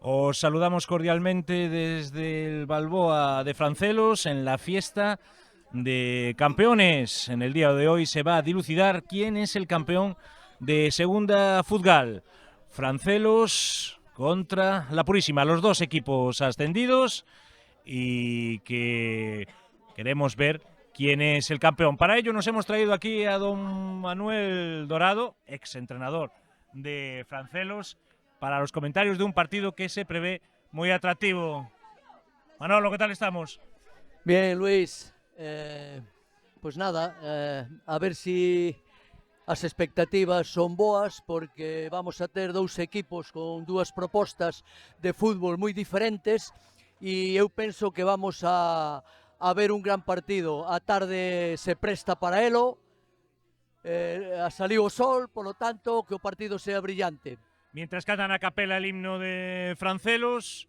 Os saludamos cordialmente desde el Balboa de Francelos en la fiesta de campeones. En el día de hoy se va a dilucidar quién es el campeón de Segunda Futgal. Francelos contra La Purísima, los dos equipos ascendidos, y que queremos ver quién es el campeón. Para ello nos hemos traído aquí a don Manuel Dorado, exentrenador de Francelos, para los comentarios de un partido que se prevé muy atractivo. Manolo, ¿qué tal estamos? Bien, Luis, pues nada, a ver si as expectativas son boas, porque vamos a ter dous equipos con dúas propostas de fútbol moi diferentes e eu penso que vamos a ver un gran partido. A tarde se presta para elo, saliu o sol, polo tanto que o partido sea brillante. Mientras cantan a capela el himno de Francelos,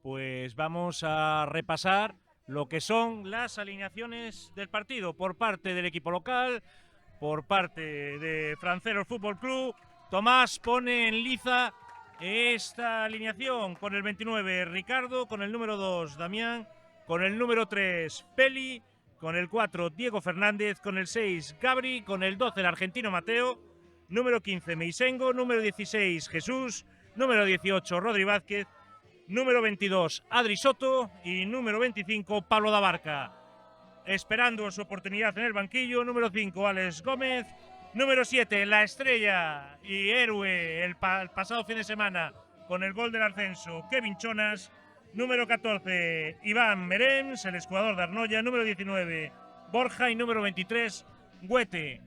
pues vamos a repasar lo que son las alineaciones del partido por parte del equipo local, por parte de Francelos Fútbol Club. Tomás pone en liza esta alineación con el 29 Ricardo, con el número 2 Damián, con el número 3 Peli, con el 4 Diego Fernández, con el 6 Gabri, con el 12 el argentino Mateo, número 15 Meisengo, número 16 Jesús, número 18 Rodri Vázquez, número 22 Adri Soto y número 25 Pablo da Barca. Esperando su oportunidad en el banquillo, número 5 Alex Gómez, número 7 la estrella y héroe el pasado fin de semana con el gol del ascenso Kevin Chonas, número 14 Iván Merems, el exjugador de Arnoya, número 19 Borja y número 23 Huete.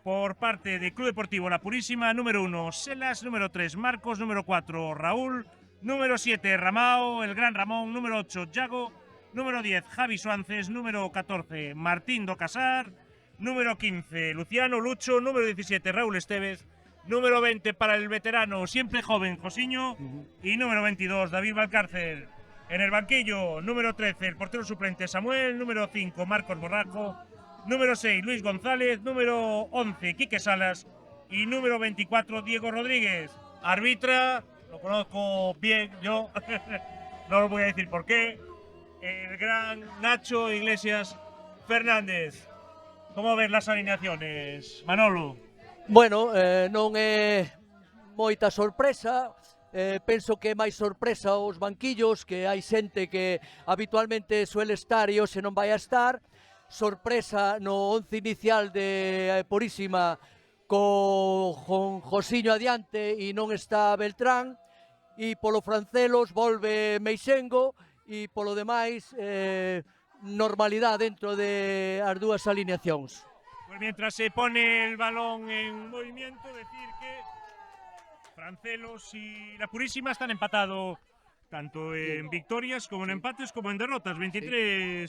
Por parte del Club Deportivo La Purísima, número 1 Selas, número 3 Marcos, número 4 Raúl, número 7 Ramao, el gran Ramón, número 8 Yago, número 10 Javi Suances, número 14 Martín do Casar, número 15 Luciano Lucho, número 17 Raúl Estevez, número 20 para el veterano siempre joven Josiño y número 22 David Valcárcel. En el banquillo, número 13 el portero suplente Samuel, número 5 Marcos Borrajo, número 6 Luis González, número 11 Quique Salas y número 24 Diego Rodríguez. Arbitra, lo conozco bien yo, no lo voy a decir por qué, el gran Nacho Iglesias Fernández. ¿Cómo ves las alineaciones, Manolo? Bueno, non é moita sorpresa. Penso que é máis sorpresa os banquillos, que hai xente que habitualmente suele estar e hoxe non vai a estar. Sorpresa no once inicial de Purísima con Josiño adiante e non está Beltrán, e polo Francelos volve Meisengo e polo demais normalidade dentro de as dúas alineacións. Pues mientras se pone el balón en movimiento, decir que Francelos y La Purísima están empatados tanto en victorias como en empates como en derrotas. 23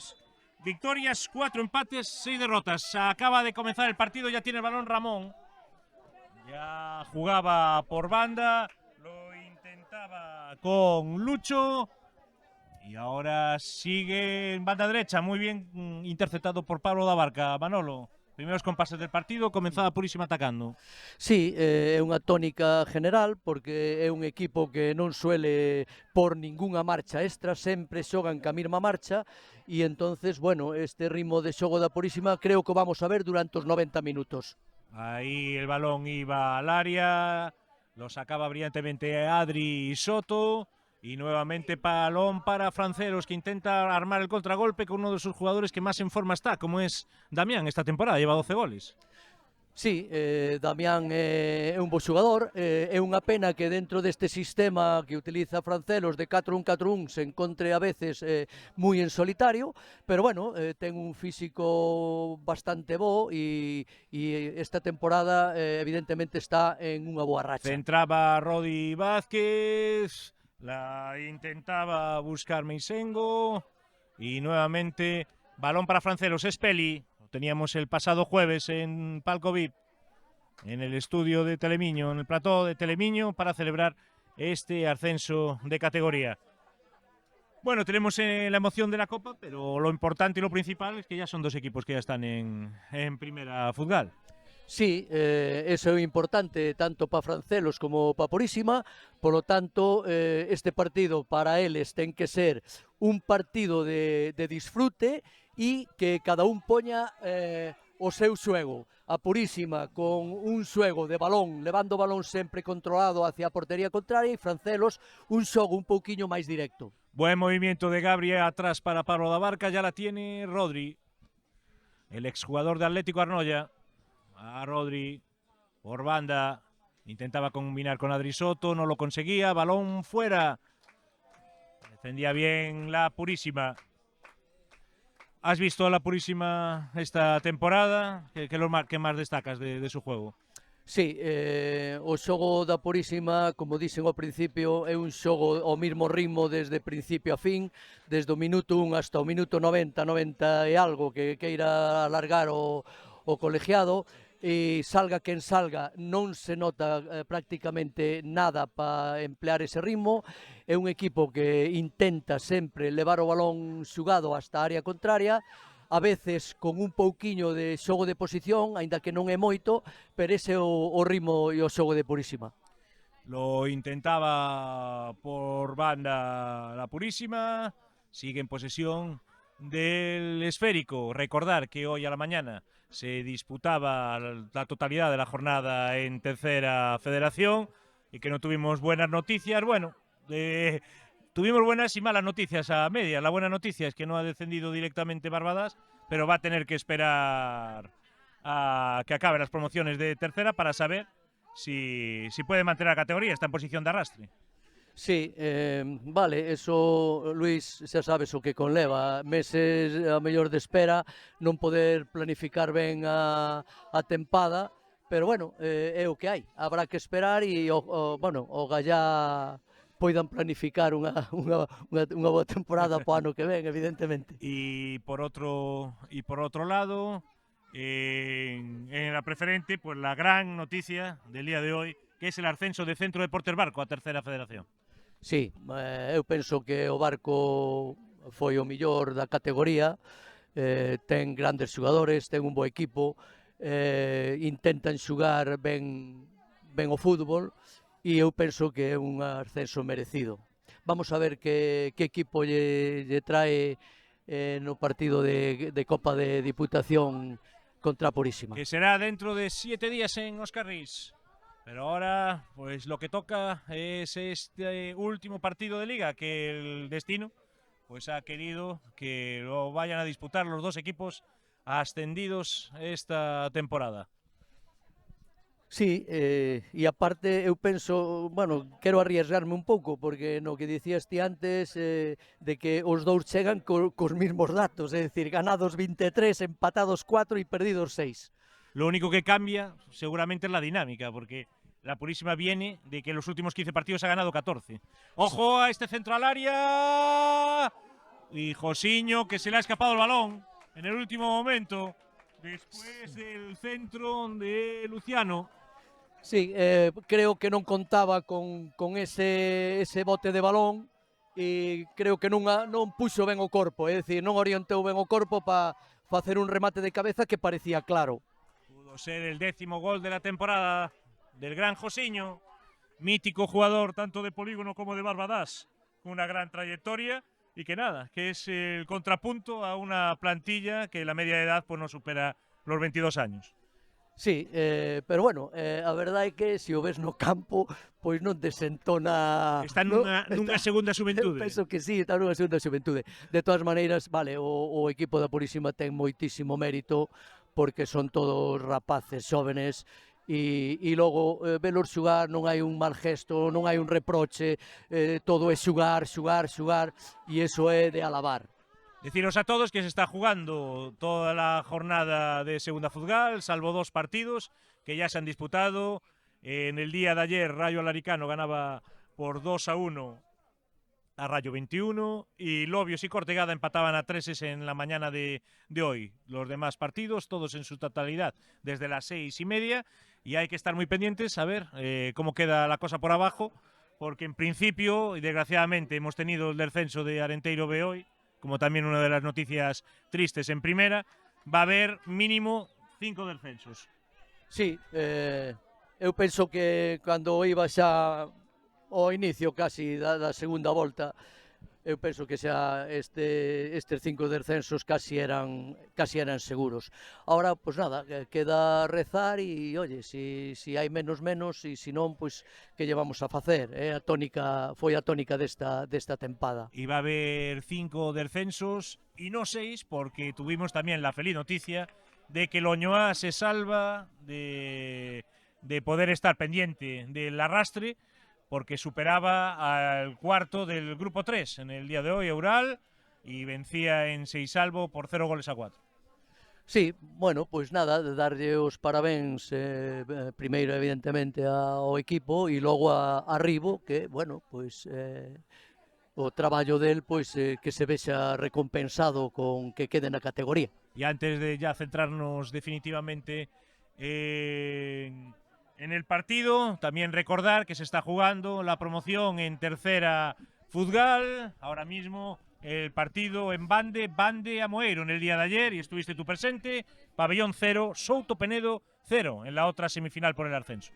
victorias, 4 empates, 6 derrotas. Acaba de comenzar el partido, ya tiene el balón Ramón. Ya jugaba por banda, lo intentaba con Lucho y ahora sigue en banda derecha, muy bien interceptado por Pablo da Barca. Manolo, primeros compases del partido, comenzaba Purísima atacando. Sí, é unha tónica general, porque é un equipo que non suele por ningunha marcha extra, sempre xogan ca mesma marcha, e entonces, bueno, este ritmo de xogo da Purísima creo que vamos a ver durante os 90 minutos. Ahí el balón iba al área, lo sacaba brillantemente Adri Soto y nuevamente balón para Francelos, que intenta armar el contragolpe con uno de sus jugadores que más en forma está, como es Damián esta temporada, lleva 12 goles. Sí, Damián é un bo xogador, é unha pena que dentro deste sistema que utiliza Francelos de 4-1-4-1 se encontre a veces moi en solitario, pero bueno, ten un físico bastante bo e esta temporada evidentemente está en unha boa racha. Centraba Rodri Vázquez, la intentaba buscar Meisengo y nuevamente balón para Francelos, es Peli. Teníamos el pasado jueves en Palco VIP, en el estudio de Telemiño, en el plató de Telemiño, para celebrar este ascenso de categoría. Bueno, tenemos la emoción de la Copa, pero lo importante y lo principal es que ya son dos equipos que ya están en Primera Futgal. Sí, eso é importante tanto para Francelos como para Purísima, polo tanto, este partido para eles ten que ser un partido de disfrute e que cada un poña o seu xuego. A Purísima con un xuego de balón, levando o balón sempre controlado hacia a portería contraria, e Francelos un xogo un pouquiño máis directo. Buen movimiento de Gabri atrás para Pablo da Barca, ya la tiene Rodri, el exjugador de Atlético Arnoya. A Rodri por banda, intentaba combinar con Adri Soto, no lo conseguía, balón fuera. Defendía bien la Purísima. ¿Has visto a la Purísima esta temporada? ¿Qué más destacas de su juego? Sí, o xogo da Purísima, como dixen ao principio, é un xogo ao mesmo ritmo desde principio a fin, desde o minuto 1 hasta o minuto 90, 90 e algo que queira alargar o colegiado, e salga quen salga, non se nota prácticamente nada para emplear ese ritmo. É un equipo que intenta sempre levar o balón xugado hasta a área contraria, a veces con un pouquiño de xogo de posición, aínda que non é moito, pero ese é o ritmo e o xogo de Purísima. Lo intentaba por banda la Purísima, sigue en posesión del esférico. Recordar que hoy a la mañana se disputaba la totalidad de la jornada en tercera federación y que no tuvimos buenas noticias. Bueno, tuvimos buenas y malas noticias a media. La buena noticia es que no ha descendido directamente Barbadas, pero va a tener que esperar a que acaben las promociones de tercera para saber si puede mantener la categoría, está en posición de arrastre. Sí, vale, eso, Luis, xa sabes o que conleva, meses a mellor de espera, non poder planificar ben a tempada, pero bueno, é o que hai, habrá que esperar e o gallá poidan planificar unha boa temporada para o ano que ven, evidentemente. Y por otro lado, en la preferente, pues la gran noticia del día de hoy, que es el ascenso de Centro Deportes Barco a tercera federación. Sí, eu penso que o Barco foi o millor da categoría, ten grandes xogadores, ten un bo equipo, intentan xugar ben o fútbol e eu penso que é un ascenso merecido. Vamos a ver que equipo lle trae no partido de Copa de Diputación contra a Purísima. Que será dentro de 7 días en Óscar Riz. Pero ahora, pues lo que toca es este último partido de liga que el destino pues ha querido que lo vayan a disputar los dos equipos ascendidos esta temporada. Sí, e aparte eu penso, bueno, quero arriesgarme un pouco, porque no que dicías ti antes de que os dous chegan cos mismos datos, é dicir, ganados 23, empatados 4 e perdidos 6. Lo único que cambia seguramente es la dinámica, porque la Purísima viene de que en los últimos 15 partidos ha ganado 14. ¡Ojo a este centro al área! Y Josiño, que se le ha escapado el balón en el último momento, después del centro de Luciano. Sí, creo que non contaba con ese bote de balón e creo que non puxo ben o corpo, é dicir, non orientou ben o corpo para facer un remate de cabeza que parecía claro. Pudo ser el 10º gol de la temporada del gran Josiño, mítico jugador tanto de polígono como de Barbadas, con una gran trayectoria y que nada, que es el contrapunto a una plantilla que la media de edad pues no supera los 22 años. Sí, pero bueno, a verdade é que se o ves no campo, pois non desentona... Está nunha segunda xuventude. Penso que sí, está nunha segunda xuventude. De todas maneiras, vale, o equipo da Purísima ten moitísimo mérito, porque son todos rapaces xóvenes, e logo velos xugar non hai un mal gesto, non hai un reproche, todo é xugar, e iso é de alabar. Deciros a todos que se está jugando toda la jornada de Segunda Futgal, salvo 2 partidos que ya se han disputado. En el día de ayer, Rayo Alaricano ganaba por 2-1 a Rayo 21 y Lobios y Cortegada empataban a 3 en la mañana de hoy. Los demás partidos, todos en su totalidad, desde las 6:30, y hay que estar muy pendientes a ver cómo queda la cosa por abajo, porque en principio, y desgraciadamente, hemos tenido el descenso de Arenteiro B hoy, como también una de las noticias tristes en primera, va a haber mínimo 5 descensos. Sí, eu penso que cando iba xa ao inicio casi da segunda volta, eu penso que xa estes 5 descensos casi eran seguros. Ahora, pois nada, queda rezar e, oye, si hai menos, e si non, pois que lle vamos a facer? Foi a tónica desta tempada. Iba a haber 5 descensos y no 6 porque tuvimos también la feliz noticia de que el Oñoa se salva de poder estar pendiente del arrastre porque superaba al cuarto del grupo 3 en el día de hoy, Eural, y vencía en Seisalvo por 0-4. Sí, bueno, pois nada, de darlle os parabéns primeiro evidentemente ao equipo e logo a Ribo, que, bueno, pois o traballo del pois que se vexa recompensado con que quede na categoría. Y antes de ya centrarnos definitivamente en el partido, también recordar que se está jugando la promoción en tercera Futgal. Ahora mismo el partido en Bande a Moeiro en el día de ayer y estuviste tú presente. Pabellón 0, Souto Penedo 0 en la otra semifinal por el ascenso.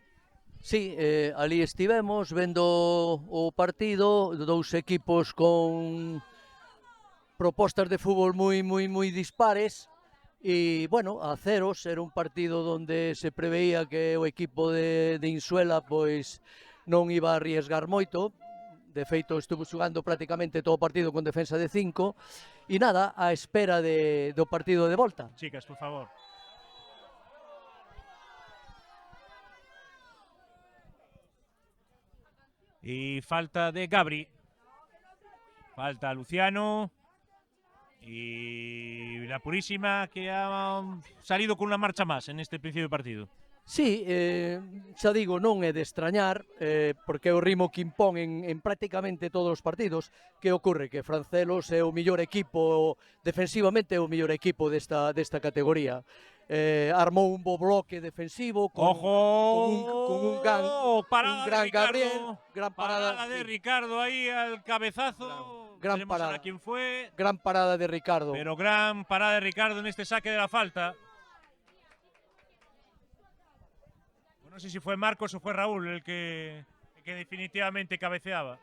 Sí, ali estivemos vendo o partido, dous equipos con propostas de fútbol moi dispares e, bueno, a ceros, era un partido donde se preveía que o equipo de Insuela pois non iba a arriesgar moito. De feito, estuvo xugando prácticamente todo o partido con defensa de 5 e nada, a espera do partido de volta. Chicas, por favor. Y falta de Gabri. Falta Luciano. Y la Purísima que ha salido con una marcha más en este principio de partido. Sí, xa digo, non é de extrañar, porque é o ritmo que impón en prácticamente todos os partidos. Que ocorre? Que Francelos é o mellor equipo, defensivamente é o mellor equipo desta categoría. Armou un bo bloque defensivo con un gran Gabriel, gran parada de Ricardo ahí al cabezazo. Gran parada. A quién fue. Gran parada de Ricardo. Pero gran parada de Ricardo en este saque de la falta. No sé si fue Marcos o fue Raúl el que definitivamente cabeceaba.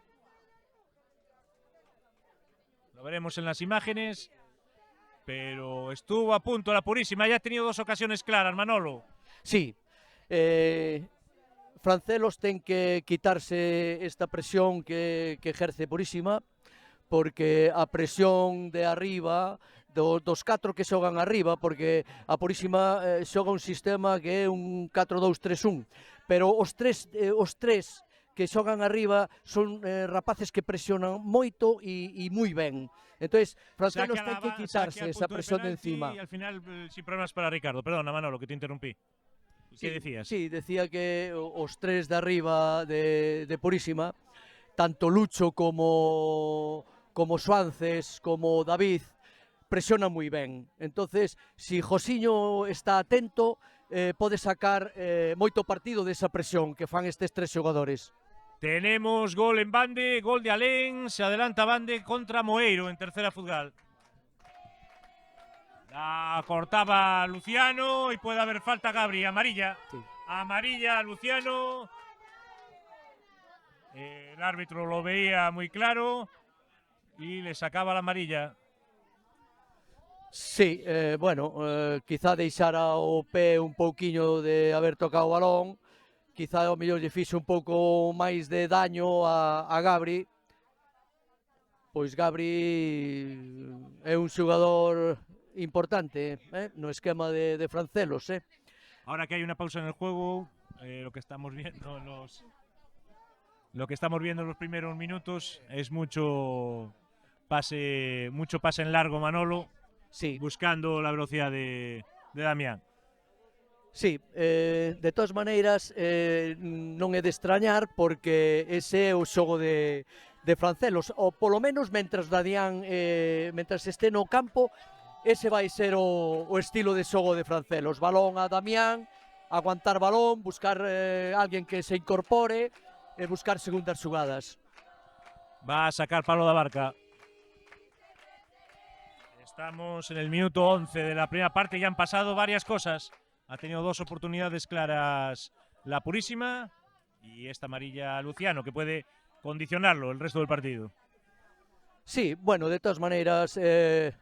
Lo veremos en las imágenes. Pero estuvo a punto la Purísima. Ya ha tenido 2 ocasiones claras, Manolo. Sí. Francelos ten que quitarse esta presión que ejerce Purísima, porque a presión de arriba, dos 4 que xogan arriba, porque a Purísima xoga un sistema que é un 4-2-3-1, pero os tres que xogan arriba son rapaces que presionan moito e moi ben. Entonces, Francelos ten que quitarse esa presión de encima. Y al final, sin problemas para Ricardo. Perdona, Manolo, que te interrumpí. ¿Qué decías? Sí, decía que os 3 de arriba de Purísima, tanto Lucho como Suances, como David, presiona moi ben. Entonces, si Josiño está atento, pode sacar moito partido desa presión que fan estes 3 xogadores. Tenemos gol en Bande, gol de Alén, se adelanta Bande contra Moeiro en tercera Futgal. La cortaba Luciano y puede haber falta Gabri, amarilla. Sí. Amarilla a Luciano. El árbitro lo veía muy claro y le sacaba la amarilla. Sí, bueno, quizá deixara o pé un pouquiño de haber tocado o balón, quizá o mellor lle fixe un pouco máis de daño a Gabri. Pois Gabri é un xogador importante no esquema de Francelos. Ahora que hay una pausa en el juego, lo que estamos viendo en los primeros minutos es mucho pase en largo, Manolo. Sí. Buscando la velocidad de Damián. Sí, de todas maneiras non é de extrañar porque ese é o xogo de Francelos, ou polo menos mentras Damián mentras este no campo, ese vai ser o estilo de xogo de Francelos. Balón a Damián, aguantar balón, buscar alguén que se incorpore e buscar segundas xugadas. Va a sacar Pablo da Barca. Estamos en el minuto 11 de la primera parte y han pasado varias cosas. Ha tenido 2 oportunidades claras la Purísima y esta amarilla a Luciano, que puede condicionarlo el resto del partido. Sí, bueno, de todas maneiras,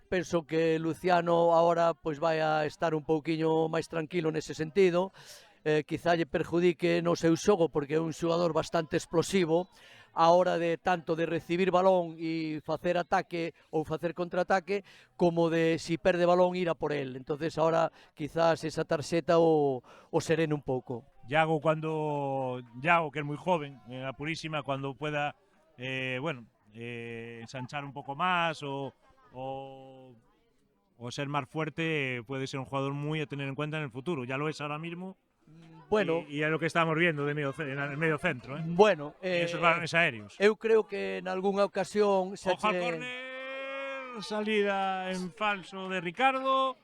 penso que Luciano ahora pois vai a estar un pouquiño máis tranquilo nese sentido, quizá lle perjudique no seu xogo porque é un xogador bastante explosivo a hora de tanto de recibir balón e facer ataque ou facer contraataque, como de si perde balón ir a por él. Entonces ahora quizás esa tarxeta o serene un pouco. Yago, que es muy joven, en la Purísima, cuando pueda, ensanchar un poco más o ser más fuerte, puede ser un jugador muy a tener en cuenta en el futuro. Ya lo es ahora mismo. Bueno, y es lo que estamos viendo en el medio centro, ¿eh? Bueno, En esos balones aéreos. eu creo que en algunha ocasión Ojo al córner, salida en falso de Ricardo,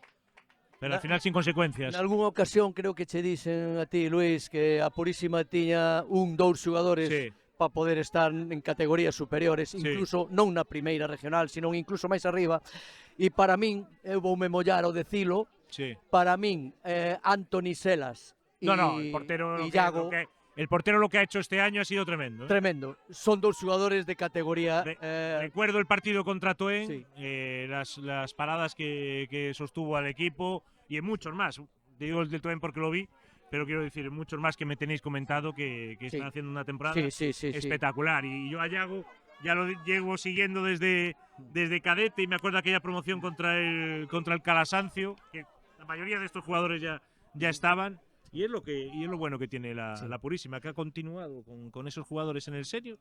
pero al final sin consecuencias. En algunha ocasión creo que che dixen a ti, Luis, que a Purísima tiña dous xogadores Sí. para poder estar en categorías superiores, Sí. incluso non na primeira regional, sino incluso máis arriba. E para min, eu voume mollar ao decilo, Sí. para min, Anthony Selas No, el portero e Yago, el portero lo que ha hecho este año ha sido tremendo, ¿eh? tremendo. Son dous xogadores de categoría. Recuerdo el partido contra Toen, sí. las paradas que sostuvo al equipo y en muchos más. Digo el de Toen porque lo vi, pero quiero decir, muchos más que me tenéis comentado que están haciendo una temporada espectacular. Y yo a Yago ya lo llevo siguiendo desde cadete y me acuerdo aquella promoción contra el Calasancio, que la mayoría de estos jugadores ya estaban. Y es lo bueno que tiene la Purísima, que ha continuado con esos jugadores en el serio.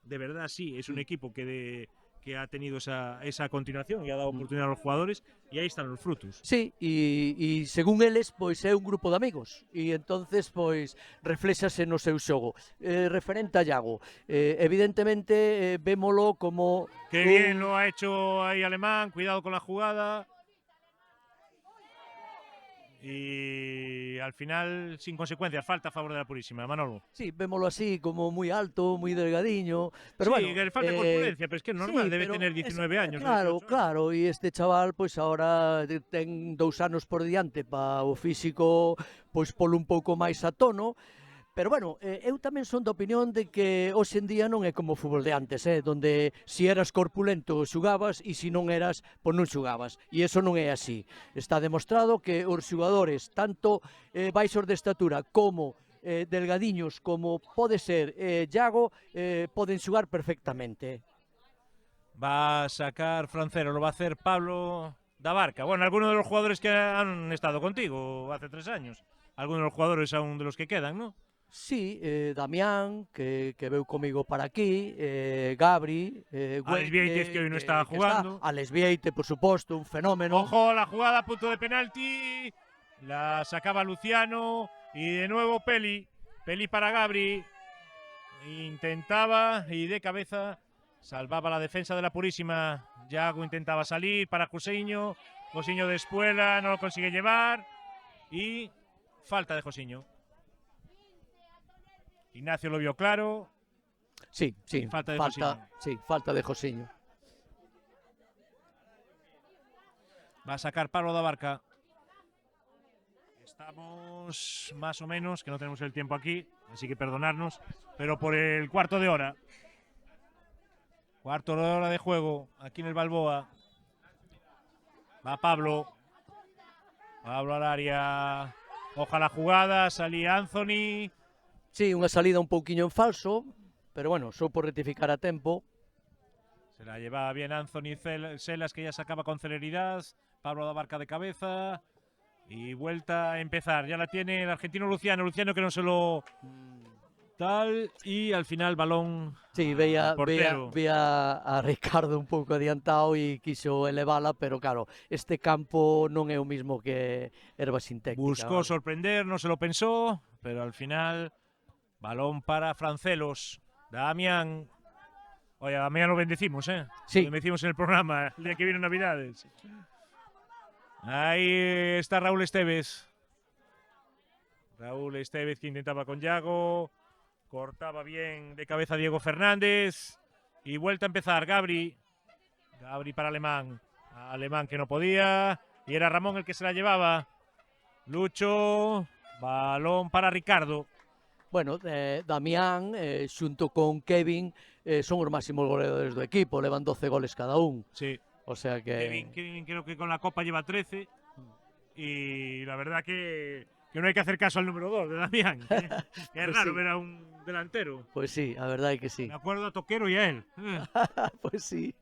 De verdad, sí, es un equipo que ha tenido esa continuación y ha dado oportunidad a los jugadores, y ahí están los frutos. Sí, e según eles, pois é un grupo de amigos e entonces pois reflexase no seu xogo. Referente a Yago, evidentemente vémolo como Qué bien lo ha hecho ahí Alemán, cuidado con la jugada. Y al final, sin consecuencias, falta a favor de la Purísima, Manolo. Sí, vémolo así, como muy alto, muy delgadiño. Pero sí, bueno, que le falta corpulencia, pero es que es normal, sí, debe tener 19 años. Claro, 18 años. claro, e este chaval, pois ahora ten 2 anos por diante para o físico, pois polo un pouco máis a tono. Pero bueno, eu tamén son da opinión de que hoxe en día non é como o fútbol de antes, donde si eras corpulento xugabas e si non eras, pois non xugabas. E iso non é así. Está demostrado que os xogadores, tanto baixos de estatura como delgadiños, como pode ser Yago, poden xugar perfectamente. Va a sacar Francero, lo va a hacer Pablo da Barca. Bueno, algunos de los jugadores que han estado contigo hace 3 años. Algunos de los jugadores aún de los que quedan, ¿no? Sí, Damián, que veu comigo para aquí, Gabri, Alex Vieites, que hoy no estaba jugando. Alex Vieites, por suposto, un fenómeno. Ojo, la jugada a punto de penalti. La sacaba Luciano. Y de nuevo Peli para Gabri. Intentaba y de cabeza salvaba la defensa de la Purísima. Yago intentaba salir para Josiño. Josiño de espuela, no lo consigue llevar. Y falta de Josiño. Ignacio lo vio claro. Sí, falta de Josiño. Sí, falta de Josiño. Va a sacar Pablo da Barca. Estamos más o menos, que no tenemos el tiempo aquí, así que perdonarnos, pero por el cuarto de hora. Cuarto de hora de juego aquí en el Balboa. Va Pablo. Pablo al área. Ojalá la jugada, salía Anthony. Sí, unha salida un pouquiño en falso, pero bueno, só por rectificar a tempo. Se la llevaba bien Anthony Selas, que ya sacaba con celeridad. Pablo da Barca de cabeza. Y vuelta a empezar. Ya la tiene el argentino Luciano. Luciano que no se lo tal. Y al final balón. Sí, veía a Ricardo un pouco adiantado e quiso elevala, pero claro, este campo non é o mismo que herba sintética. Buscó sorprender, no se lo pensó, pero al final balón para Francelos. Damián. Oye, a Damián lo bendecimos, ¿eh? Sí. Lo bendecimos en el programa el día que viene Navidades. Ahí está Raúl Esteves. Raúl Esteves que intentaba con Yago. Cortaba bien de cabeza Diego Fernández. Y vuelta a empezar Gabri. Gabri para Alemán. Alemán que no podía. Y era Ramón el que se la llevaba. Lucho, balón para Ricardo. Bueno, Damián, xunto con Kevin, son os máximos goleadores do equipo, levan 12 goles cada un. Sí. O sea que... Kevin creo que con la Copa lleva 13. Y la verdad que no hay que hacer caso al número 2 de Damián. Que es Pues raro sí. ver a un delantero. Pues sí, a verdade é que sí. Me acuerdo a Toquero y a él. Pues sí.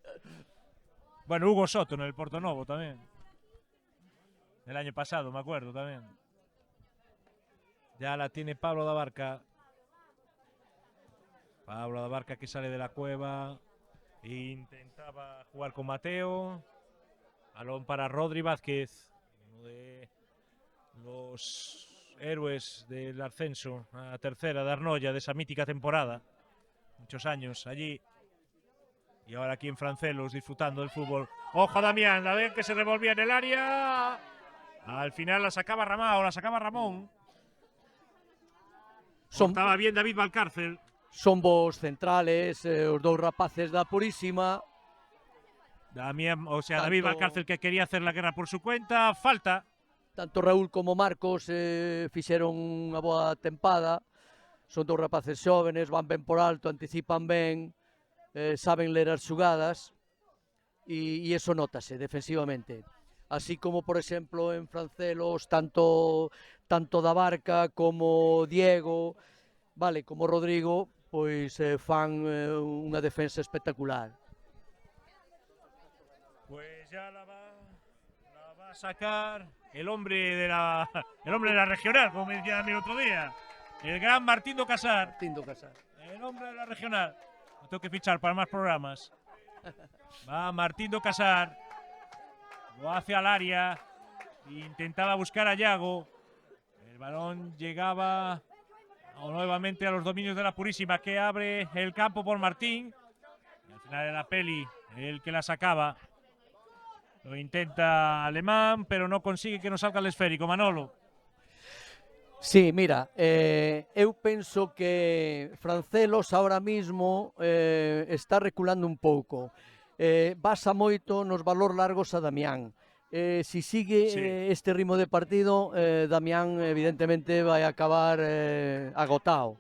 Bueno, Hugo Soto en el Porto Novo también. El año pasado, me acuerdo también. Ya la tiene Pablo da Barca. Pablo da Barca que sale de la cueva. Intentaba jugar con Mateo. Balón para Rodri Vázquez. Uno de los héroes del ascenso a tercera de Arnoya, de esa mítica temporada. Muchos años allí. Y ahora aquí en Francelos disfrutando del fútbol. ¡Ojo a Damián! La ven que se revolvía en el área. Al final la sacaba Ramón. Estaba bien David Valcárcel. Son vos centrales, os dous rapaces da Purísima. Damián, o sea, David Valcárcel que quería hacer la guerra por su cuenta. Falta. Tanto Raúl como Marcos fixeron unha boa tempada. Son dous rapaces xóvenes, van ben por alto, anticipan ben, saben ler as xugadas e eso notase defensivamente. Así como, por exemplo, en Francelos, tanto da Barca como Diego, vale, como Rodrigo, pois fan unha defensa espectacular. Pues ya la va a sacar el hombre de la regional, como me decía a mí el otro día. El gran Martín do Casar. Martín do Casar. El hombre de la regional. Lo tengo que fichar para más programas. Va Martín do Casar. Lo hace al área. Intentaba buscar a Yago. El balón llegaba nuevamente a los dominios de la Purísima, que abre el campo por Martín. Y al final de la peli, el que la sacaba. Lo intenta Alemán, pero no consigue que no salga el esférico. Manolo. Sí, mira, eu penso que Francelos ahora mismo está reculando un pouco. Basa moito nos valor largos a Damián. Si sigue este ritmo de partido, Damián evidentemente vai acabar agotado.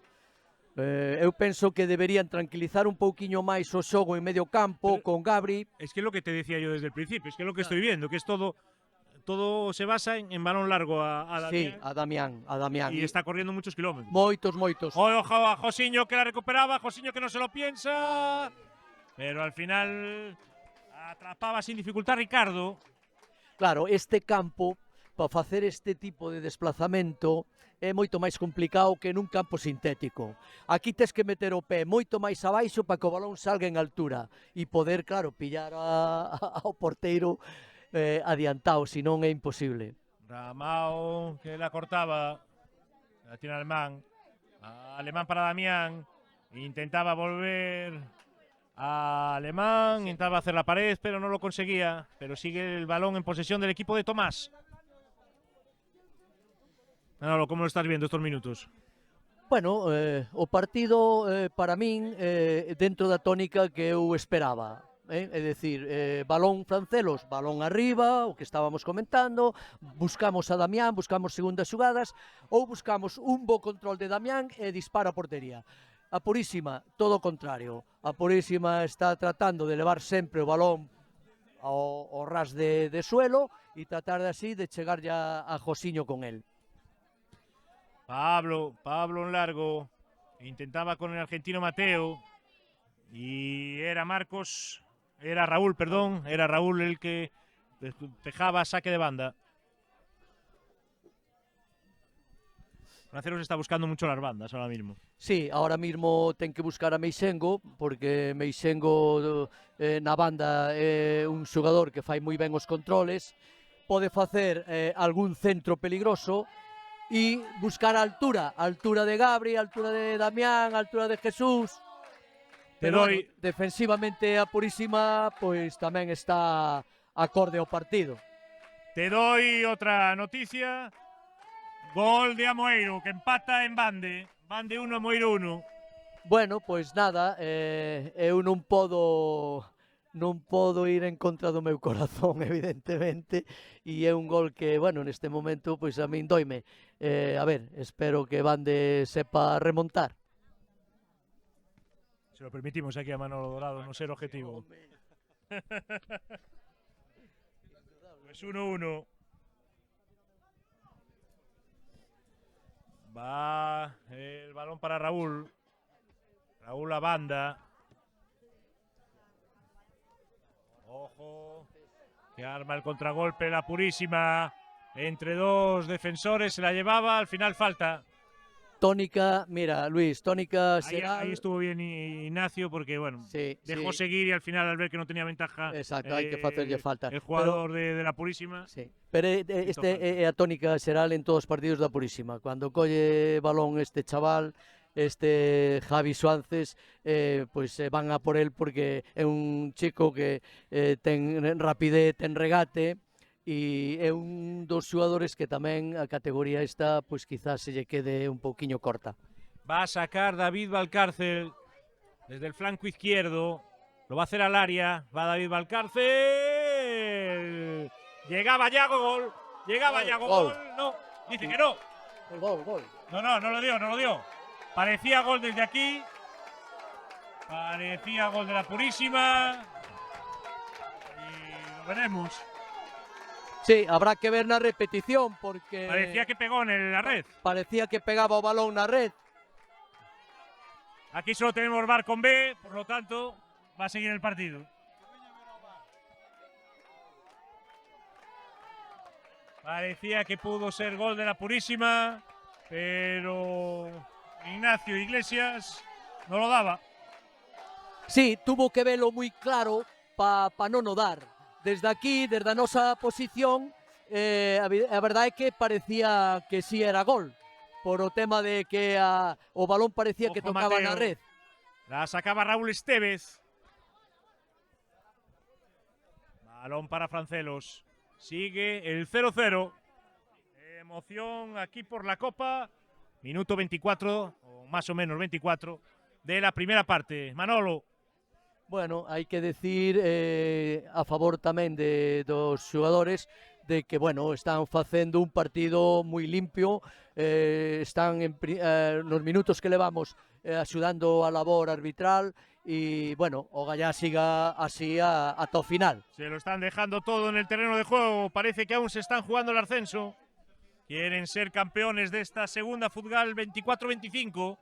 Eu penso que deberían tranquilizar un pouquiño máis o xogo en medio campo con Gabri. Es que es lo que te decía yo desde el principio, es que es lo que estoy viendo, que es todo se basa en balón largo a Damián. Sí, a Damián. Y está corriendo muchos kilómetros. Moitos. Ojo a Josiño que la recuperaba, Josiño que no se lo piensa. Pero al final atrapaba sin dificultad Ricardo. Claro, este campo, para facer este tipo de desplazamento, é moito máis complicado que nun campo sintético. Aquí tes que meter o pé moito máis abaixo para que o balón salga en altura e poder, claro, pillar ao porteiro adiantado, senón é imposible. Ramao que la cortaba, la tiene Alemán. Alemán para Damián, intentaba volver a Alemán, intentaba hacer la pared, pero no lo conseguía. Pero sigue el balón en posesión del equipo de Tomás. Manolo, ¿cómo lo estás viendo estos minutos? Bueno, o partido para min dentro da tónica que eu esperaba. É dicir, balón Francelos, balón arriba, o que estábamos comentando, buscamos a Damián, buscamos segundas xugadas, ou buscamos un bo control de Damián e dispara a portería. A Purísima, todo o contrario. A Purísima está tratando de levar sempre o balón ao ras de suelo e tratar de así de chegar ya a Josiño con él. Pablo en largo, intentaba con el argentino Mateo y era Raúl el que despejaba saque de banda. Francelos está buscando mucho las bandas ahora mismo. Sí, ahora mismo ten que buscar a Meixengo, porque Meixengo na banda é un xogador que fai moi ben os controles, pode facer algún centro peligroso e buscar a altura de Gabri, a altura de Damián, a altura de Jesús. Pero bueno, defensivamente a Purísima pois tamén está acorde ao partido. Te doy otra noticia. Gol de Amoeiro, que empata en Bande. Bande 1, Amoeiro 1. Bueno, pois nada, eu non podo non podo ir en contra do meu corazón, evidentemente, e é un gol que, bueno, neste momento, pois a min doime. A ver, espero que Bande sepa remontar. Se lo permitimos aquí a Manolo Dorado, no ser objetivo. Pues 1-1. Va el balón para Raúl. Raúl a banda. Ojo. Que arma el contragolpe la Purísima. Entre dos defensores se la llevaba. Al final falta. Tónica, mira, Luis, tónica será... Ahí estuvo bien Ignacio porque, bueno, sí, dejó sí. seguir y al final al ver que no tenía ventaja Exacto, hai que facerlle falta. el jugador de la Purísima. Sí, pero este é a tónica xeral en todos os partidos da Purísima. Cando colle balón este chaval, este Javi Suárez, pois van a por el porque é un chico que ten rapidez, ten regate, e é un dos xogadores que tamén a categoría esta, pois quizás se lle quede un pouquiño corta. Va a sacar David Valcárcel desde el flanco izquierdo. Lo va a hacer al área. Va David Valcárcel. Llegaba Yago, gol. Llegaba Yago, gol. No, dice que no. Gol. No lo dio. Parecía gol desde aquí. Parecía gol de la Purísima. Y lo veremos. Sí, habrá que ver na repetición porque... Parecía que pegó en la red. Parecía que pegaba o balón na red. Aquí solo tenemos VAR con B, por lo tanto, va a seguir el partido. Parecía que pudo ser gol de la Purísima, pero Ignacio Iglesias no lo daba. Sí, tuvo que velo moi claro para non o dar. Desde aquí, desde a nosa posición, a verdade é que parecía que sí era gol, por o tema de que o balón parecía que tocaba Mateo. na red. La sacaba Raúl Estevez. Balón para Francelos. Sigue el 0-0. Emoción aquí por la Copa. Minuto 24, o más o menos 24, de la primera parte. Manolo. Bueno, hai que decir a favor tamén dos xogadores de que, bueno, están facendo un partido moi limpio, están nos minutos que levamos axudando a labor arbitral e, bueno, o Gallá siga así ata o final. Se lo están dejando todo en el terreno de juego, parece que aún se están jugando el ascenso. Quieren ser campeones de esta segunda Futgal 24-25.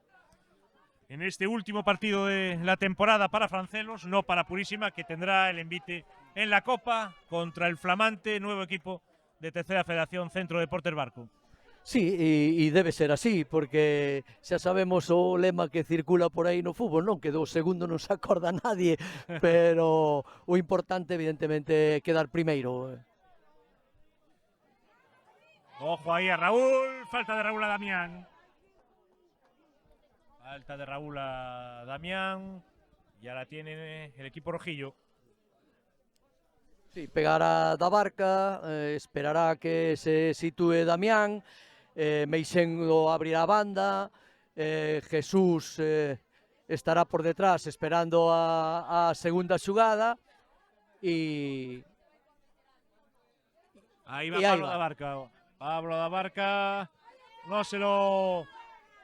En este último partido de la temporada para Francelos, no para Purísima, que tendrá el envite en la Copa contra el flamante nuevo equipo de Tercera Federación Centro Deportes Barco. Sí, e debe ser así, porque xa sabemos o lema que circula por aí no fútbol, non? Que do segundo non se acorda nadie, pero o importante, evidentemente, é quedar primeiro. Ojo ahí a Raúl, falta de Raúl a Damián. Falta de Raúl a Damián. Ya la tiene el equipo rojillo. Sí, pegará da barca, esperará que se sitúe Damián, Meixendo abrirá a banda, Jesús estará por detrás esperando a segunda xugada e... Ahí va Pablo da Barca. Pablo da Barca no se lo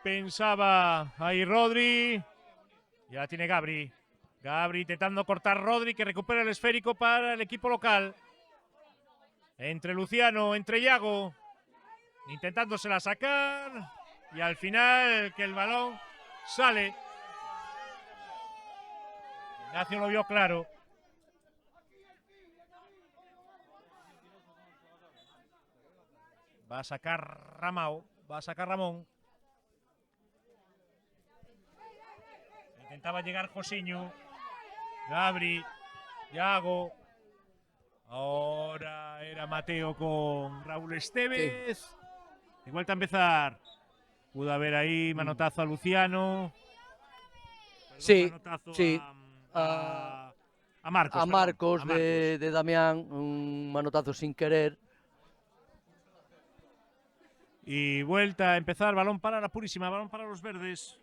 pensaba ahí Rodri. Ya tiene Gabri. Gabri intentando cortar Rodri, que recupera el esférico para el equipo local. Entre Luciano, entre Yago. Intentándosela sacar. Y al final que el balón sale. Ignacio lo vio claro. Va a sacar Ramao. Va a sacar Ramón. Intentaba llegar Josiño. Gabri. Yago. Ahora era Mateo con Raúl Estevez. Sí. De vuelta a empezar. Pudo haber ahí manotazo a Luciano. Perdón, sí, manotazo sí. A Marcos. A Marcos, de Damián. Un manotazo sin querer. Y vuelta a empezar. Balón para la Purísima. Balón para los verdes.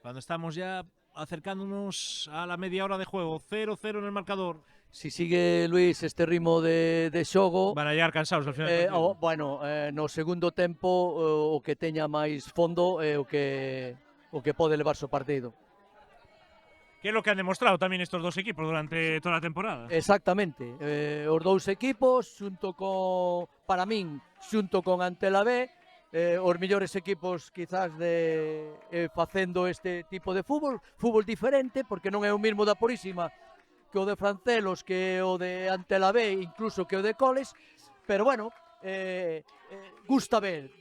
Cuando estamos ya acercándonos a la media hora de juego. 0-0 en el marcador. Si sigue Luis este ritmo de xogo, Van a llegar cansados al final del partido. bueno, no segundo tempo o que teña máis fondo é o que pode levarse o partido. Que é lo que han demostrado tamén estos dos equipos durante toda a temporada. Exactamente, os dous equipos para min, xunto con Antela B, os mellores equipos quizás facendo este tipo de fútbol diferente, porque non é o mesmo da Purísima que o de Francelos, que o de Antela B, incluso que o de Coles, pero bueno, gusta ver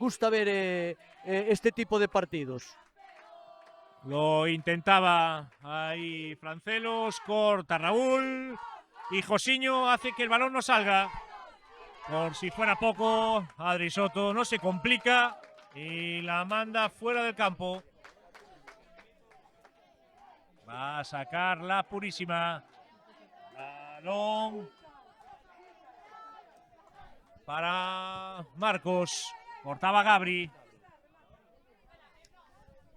este tipo de partidos. Lo intentaba ahí Francelos, corta Raúl y Josiño hace que el balón no salga. Por si fuera poco, Adri Soto no se complica y la manda fuera del campo. Va a sacar la Purísima. Balón para Marcos. Cortaba Gabri.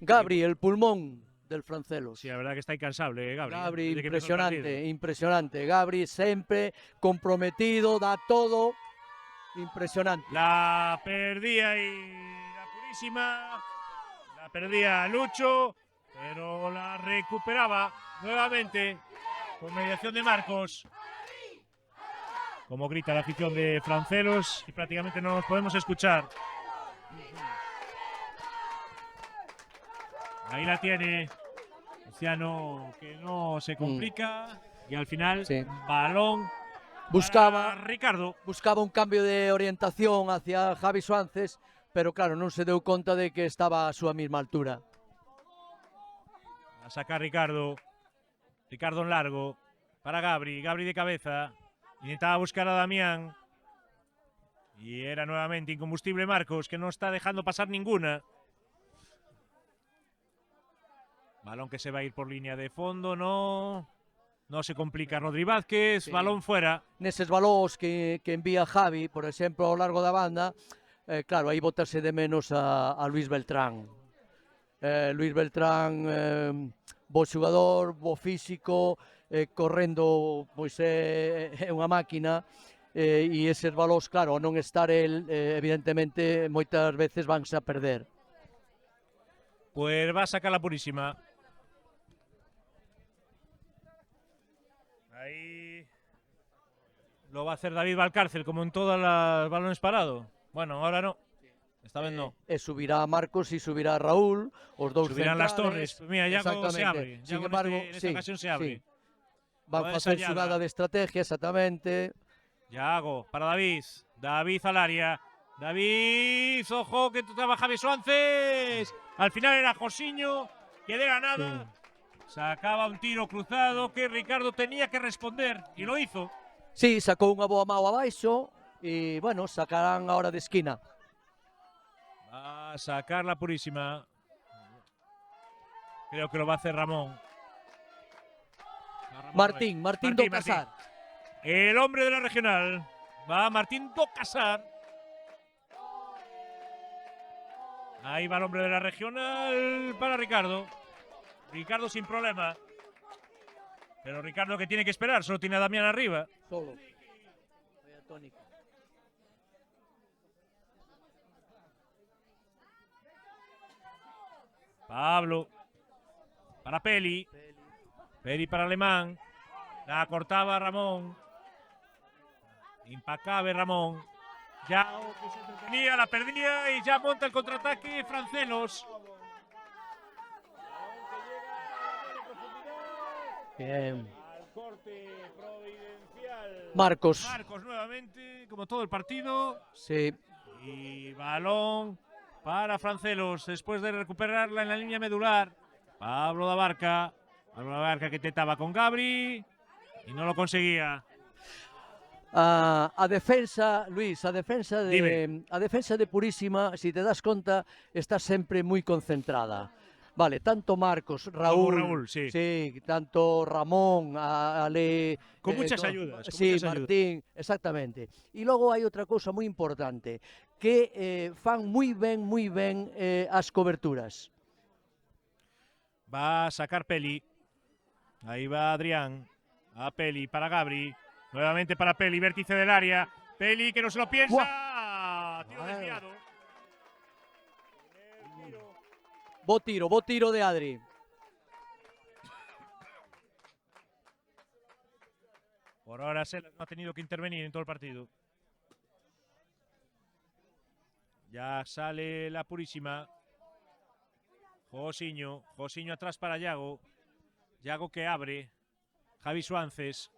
Gabri, el pulmón del Francelos. Sí, la verdad que está incansable, Gabri. Gabri, Desde que empezó el partido. impresionante. Gabri sempre comprometido, da todo. Impresionante. La perdía y la Purísima. La perdía Lucho, pero la recuperaba nuevamente con mediación de Marcos. Como grita la afición de Francelos y prácticamente no nos podemos escuchar. Ahí la tiene Luciano, que no se complica. Y al final, Sí. balón Buscaba para Ricardo. un cambio de orientación hacia Javi Suárez, pero claro, non se deu conta de que estaba a súa mesma altura. A sacar Ricardo. Ricardo en largo. Para Gabri. Gabri de cabeza. Intentaba buscar a Damián. Y era nuevamente incombustible Marcos, que no está dejando pasar ninguna. Balón que se va a ir por línea de fondo. No se complica Rodri Vázquez. Sí. Balón fuera. Neses balóns que envía Javi, por exemplo, ao largo da banda, claro, aí botase de menos a Luis Beltrán. Luis Beltrán, bo xogador, bo físico, correndo, pois é unha máquina, e eses balóns, claro, ao non estar el, evidentemente, moitas veces vanse a perder. Pues va a sacar la Purísima. Ahí lo va a hacer David Valcárcel, como en todos los balones parados. Bueno, ahora no. Esta vez no. E subirá Marcos e subirá Raúl, os dous Subirán las centrales. torres. Mira, Yago se abre. Sin Yago embargo, en esta ocasión se abre. Van Toda facer ensayada. xogada de estrategia, exactamente. Yago para David. David al área. David, ojo, que trabaja Javi Suárez. Al final era Josiño, que de la nada sacaba un tiro cruzado que Ricardo tenía que responder y lo hizo. Sí, sacou unha boa mão abaixo e, bueno, sacarán a hora de esquina. Va a sacar la Purísima. Creo que lo va a hacer Ramón. Martín do Casar. El hombre de la regional. Va Martín do Casar. Ahí va el hombre de la regional para Ricardo. Ricardo sin problema. Pero Ricardo que tiene que esperar, solo tiene a Damián arriba. Solo. Vaya tónica. Pablo. Para Peli. Peli para Alemán. La cortaba Ramón. Impacable Ramón. Ya que se entretenía, la perdía y ya monta el contraataque Francelos. Bien. Al corte providencial. Marcos. Marcos nuevamente, como todo el partido. Sí. Y balón para Francelos después de recuperarla en la línea medular. Pablo Dabarca. Pablo Dabarca que intentaba con Gabri y no lo conseguía. A defensa, Luis, a defensa Dime. de Purísima, si te das conta, está sempre moi concentrada. Vale, tanto Marcos, Raúl, sí. tanto Ramón, Ale... Con muchas ayudas. Con Sí, muchas ayudas. Martín, exactamente. E logo hai outra cousa moi importante, que fan moi ben as coberturas. Va a sacar Peli. Ahí va Adrián. A Peli para Gabri. Nuevamente para Peli, vértice del área. Peli que no se lo piensa. Tiro desviado. Bo tiro de Adri. Por ahora Selas no ha tenido que intervenir en todo el partido. Ya sale la Purísima. Josiño atrás para Yago. Yago que abre. Javi Suances.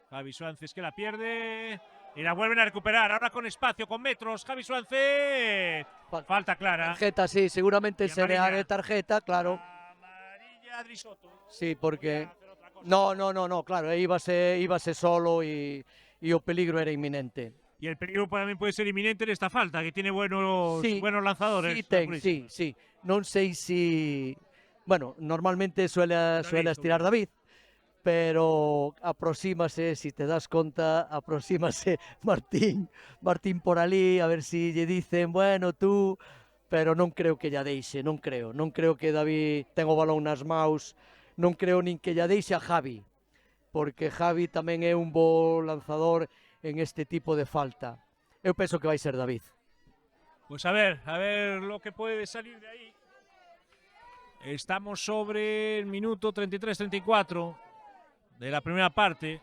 Javi Suances que la pierde. Y la vuelven a recuperar. Ahora con espacio, con metros. Javi Suances. Falta clara. Tarjeta, sí, seguramente Y será amarilla. de tarjeta, claro. Amarilla Adri Soto. Sí, porque... Podía hacer otra cosa. No, claro, íbase solo y o peligro era inminente. Y el peligro también puede ser inminente en esta falta, que tiene buenos lanzadores. Sí. Non sei si... Bueno, normalmente suele estirar David, pero aproxímase, si te das conta, aproxímase Martín por ali, a ver si lle dicen, bueno, tú, pero non creo que lla deixe, non creo que David ten o balón nas maus, non creo nin que lla deixe a Javi, porque Javi tamén é un bo lanzador en este tipo de falta. Eu penso que vai ser David. Pues a ver lo que puede salir de ahí. Estamos sobre el minuto 33-34 de la primera parte.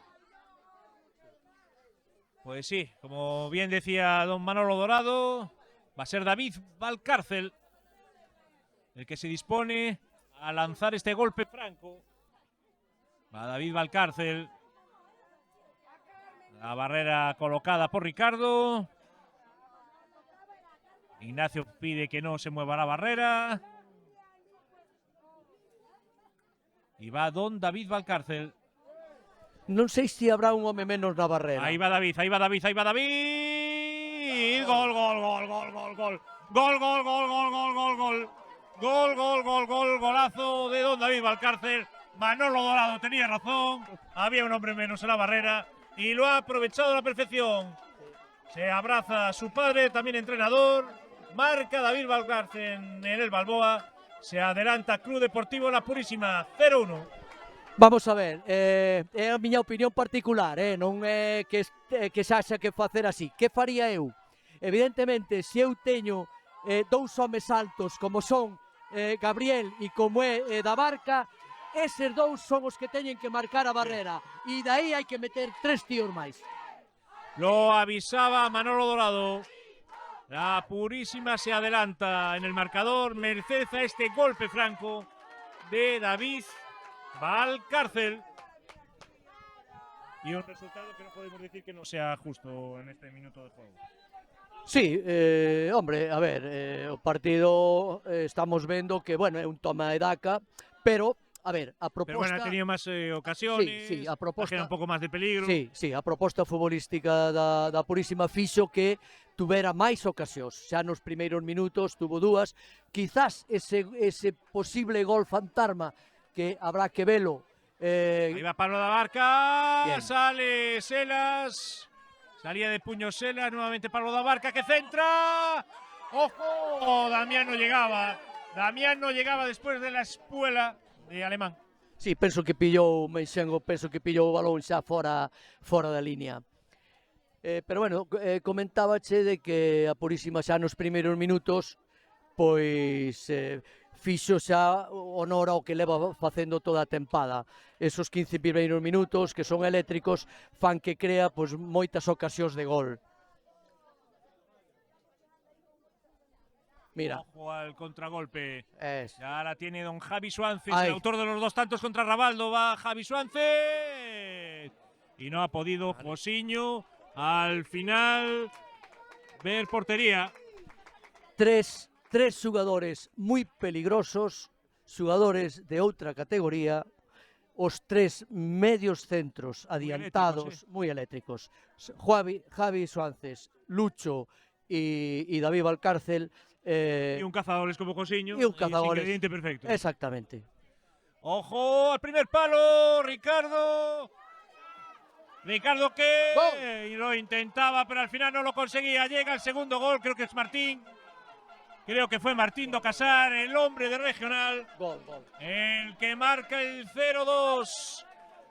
Pues sí, como bien decía don Manolo Dorado, va a ser David Valcárcel el que se dispone a lanzar este golpe franco. Va David Valcárcel. La barrera colocada por Ricardo. Ignacio pide que no se mueva la barrera. Y va don David Valcárcel. Non sei se habrá un home menos na barrera. Ahí va David. Gol. Golazo de don David Valcárcel. Manolo Dorado tenía razón. Había un hombre menos en la barrera y lo ha aprovechado a la perfección. Se abraza a su padre, también entrenador. Marca David Valcárcel en el Balboa. Se adelanta Club Deportivo La Purísima, 0-1. Vamos a ver, é a miña opinión particular, non é que se haxa que facer así. Que faría eu? Evidentemente, se eu teño dous homes altos como son Gabriel e como é da Barca, eses dous son os que teñen que marcar a barrera e dai hai que meter 3 tíos máis. Lo avisaba Manolo Dorado. La Purísima se adelanta en el marcador merced a este golpe franco de David Valcárcel. Y un resultado que no podemos decir que no sea justo en este minuto de juego. Sí, hombre, a ver, o partido estamos vendo que, bueno, é un toma e daca, pero, a ver, a proposta... Pero bueno, ha tenido más ocasiones, sí, a proposta... un poco más de peligro. Sí, a proposta futbolística da Purísima fixo que tuvera máis ocasións. Xa nos primeiros minutos tuvo dúas. Quizás ese posible gol fantasma que habrá que velo. Ahí va Pablo da Barca, bien. Sale Selas, salía de puño Selas, nuevamente Pablo da Barca que centra. ¡Ojo! Damián no llegaba después de la espuela de Alemán. Sí, penso que pillou Meixengo, penso que pillou o balón xa fora da línea. Pero bueno, comentábache de que a Purísima xa nos primeiros minutos pois fixo xa honor ao que leva facendo toda a tempada. Esos 15 primeiros minutos que son eléctricos fan que crea pois moitas ocasións de gol. Mira. Ojo al contragolpe. Ya la tiene don Javi Suances, el autor de los dos tantos contra Rabaldo. Va Javi Suances. Y no ha podido Josiño al final ver portería. Tres xugadores moi peligrosos, xugadores de outra categoría, os tres medios centros adiantados, moi eléctricos. Javi Suances, Lucho e David Valcárcel. Y un cazadores como Josiño. Y un cazadores. Ingrediente perfecto. Exactamente. Ojo al primer palo, Ricardo que y lo intentaba, pero al final no lo conseguía. Llega el segundo gol, creo que es Martín. Creo que fue Martín do Casar, el hombre de Regional, Gol, gol. el que marca el 0-2.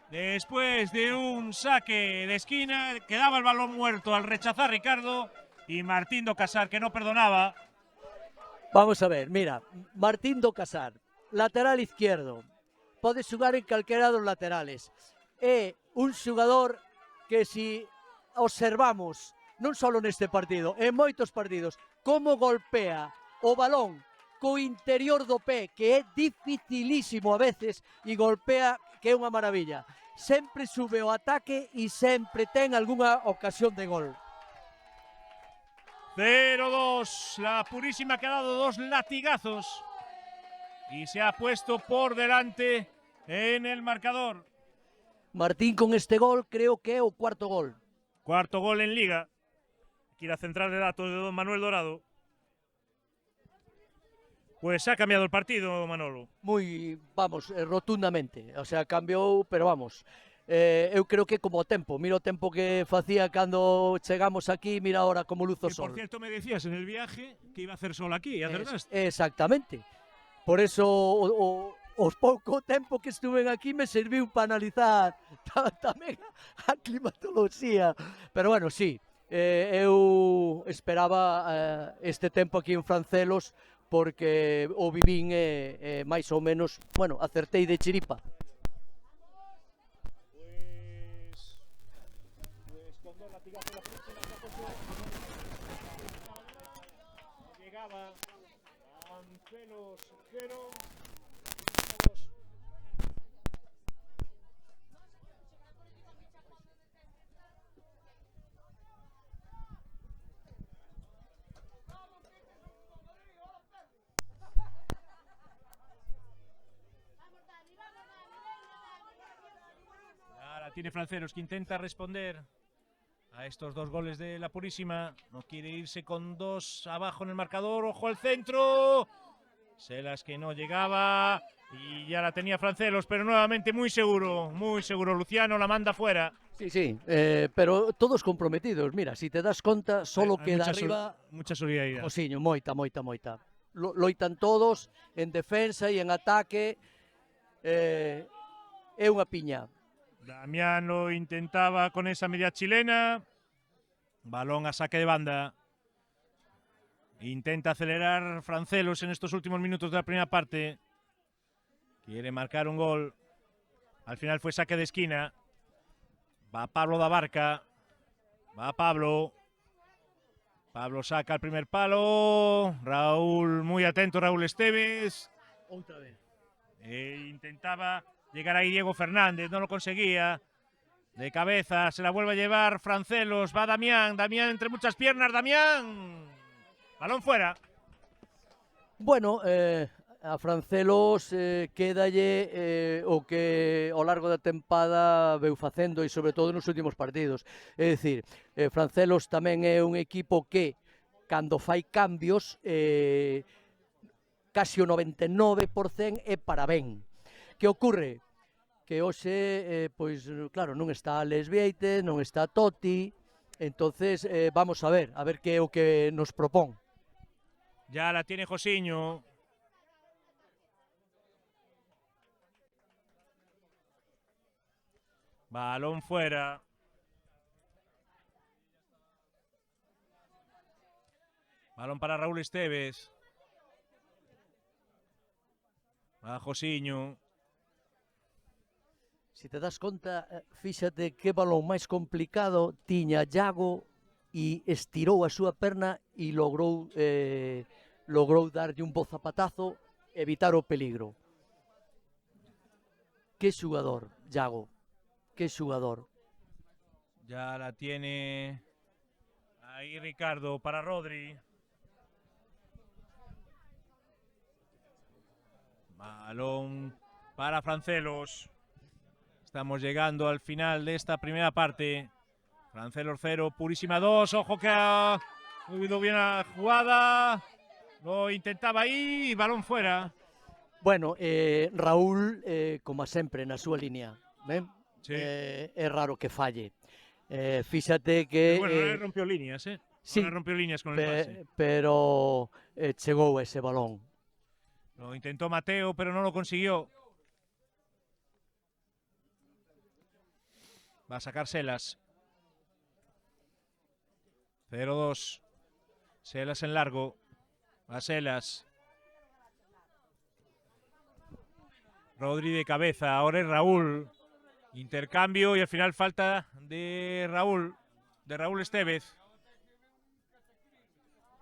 Después de un saque de esquina, quedaba el balón muerto al rechazar Ricardo y Martín do Casar, que no perdonaba. Vamos a ver, mira, Martín do Casar, lateral izquierdo, pode xogar en calquera dos laterales. É un xogador que si observamos, non só neste partido, en moitos partidos, como golpea o balón co interior do pé, que é dificilísimo a veces, e golpea, que é unha maravilla. Sempre sube o ataque e sempre ten algunha ocasión de gol. 0-2, la Purísima que ha dado 2 latigazos y se ha puesto por delante en el marcador. Martín con este gol creo que é o cuarto gol. Cuarto gol en Liga. Aquí la central de datos de don Manuel Dorado. Pues ha cambiado el partido, Manolo. Moi, vamos, rotundamente. O sea, cambiou, pero vamos. Eu creo que como o tempo. Mira o tempo que facía cando chegamos aquí, mira ahora como luz o Que, por sol. cierto, me decías en el viaje que iba a hacer sol aquí, ¿y acertaste? Exactamente. Por eso os pouco tempo que estuve aquí me serviu para analizar tamén a climatoloxía. Pero bueno, sí, eu esperaba este tempo aquí en Francelos porque o vivín máis ou menos, bueno, acertei de chiripa. Pues con 2 latigazos la Purísima tampoco llegaba. Francelos 0. Ahora tiene Francelos que intenta responder a estos 2 goles de la Purísima. No quiere irse con 2 abajo en el marcador. ¡Ojo al centro! Selas que no llegaba y ya la tenía Francelos, pero nuevamente muy seguro, Luciano la manda fuera. Sí, sí, pero todos comprometidos. Mira, si te das conta, solo Hay queda mucha arriba mucha solidaridad. Josiño, moita. Loitan todos en defensa e en ataque. É unha piña. Damián lo intentaba con esa media chilena. Balón a saque de banda. Intenta acelerar Francelos en estos últimos minutos de la primera parte. Quiere marcar un gol. Al final fue saque de esquina. Va Pablo da Barca. Va Pablo. Pablo saca el primer palo. Raúl, muy atento, Raúl Esteves. Outra vez. Intentaba llegar ahí Diego Fernández, no lo conseguía. De cabeza, se la vuelve a llevar Francelos. Va Damián. Damián entre muchas piernas. Damián. Balón fuera. Bueno, a Francelos quédalle o que ao largo da tempada veu facendo e sobre todo nos últimos partidos. É dicir, Francelos tamén é un equipo que cando fai cambios casi o 99% é para ben. Que ocorre? Que hoxe, pois, claro, non está Alex Vieites, non está Totti, entonces vamos a ver que é o que nos propón. Ya la tiene Josiño. Balón fuera. Balón para Raúl Esteves. Va Josiño. Se te das conta, fíxate que balón máis complicado tiña Yago e estirou a súa perna e logrou darlle un bo zapatazo, evitar o peligro. Que xugador, Yago, que xugador. Ya la tiene ahí Ricardo para Rodri. Balón para Francelos. Estamos llegando al final de esta primera parte. Francelos 0, Purísima 2. Ojo que ha movido bien la jugada. Lo intentaba ahí, balón fuera. Bueno, Raúl, como sempre, na súa línea. Sí. É raro que falle. Fíxate que... Pero bueno, rompió líneas, ¿eh? Sí, Ahora rompió líneas con el pase. pero chegou ese balón. Lo intentó Mateo, pero no lo consiguió. Va a sacar Selas. 0-2. Selas en largo. Va Selas. Rodri de cabeza. Ahora es Raúl. Intercambio y al final falta de Raúl. De Raúl Estevez.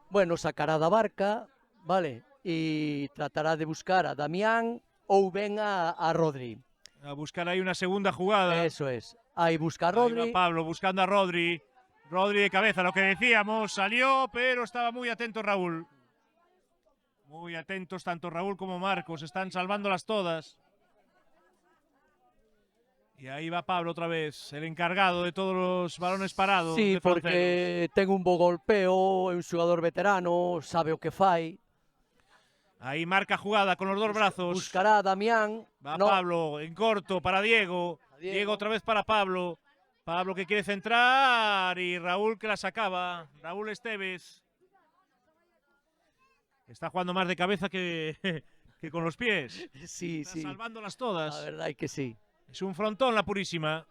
Bueno, sacará da barca, vale, e tratará de buscar a Damián ou ben a Rodri. A buscar ahí una segunda jugada. Eso es. Ahí busca a Ahí va Rodri. Pablo buscando a Rodri. Rodri de cabeza, lo que decíamos, salió, pero estaba muy atento Raúl. Muy atentos tanto Raúl como Marcos, están salvándolas todas. Y ahí va Pablo otra vez, el encargado de todos los balones parados. Sí, de porque ten un bo golpeo, é un xogador veterano, sabe o que fai. Ahí marca jugada con los dos brazos. Buscará a Damián. Va No, Pablo en corto para Diego. Diego otra vez para Pablo. Pablo que quiere centrar y Raúl que la sacaba. Raúl Estevez. Está jugando más de cabeza que con los pies. sí, Está sí. salvándolas todas. La verdad é que sí. Es un frontón la purísima.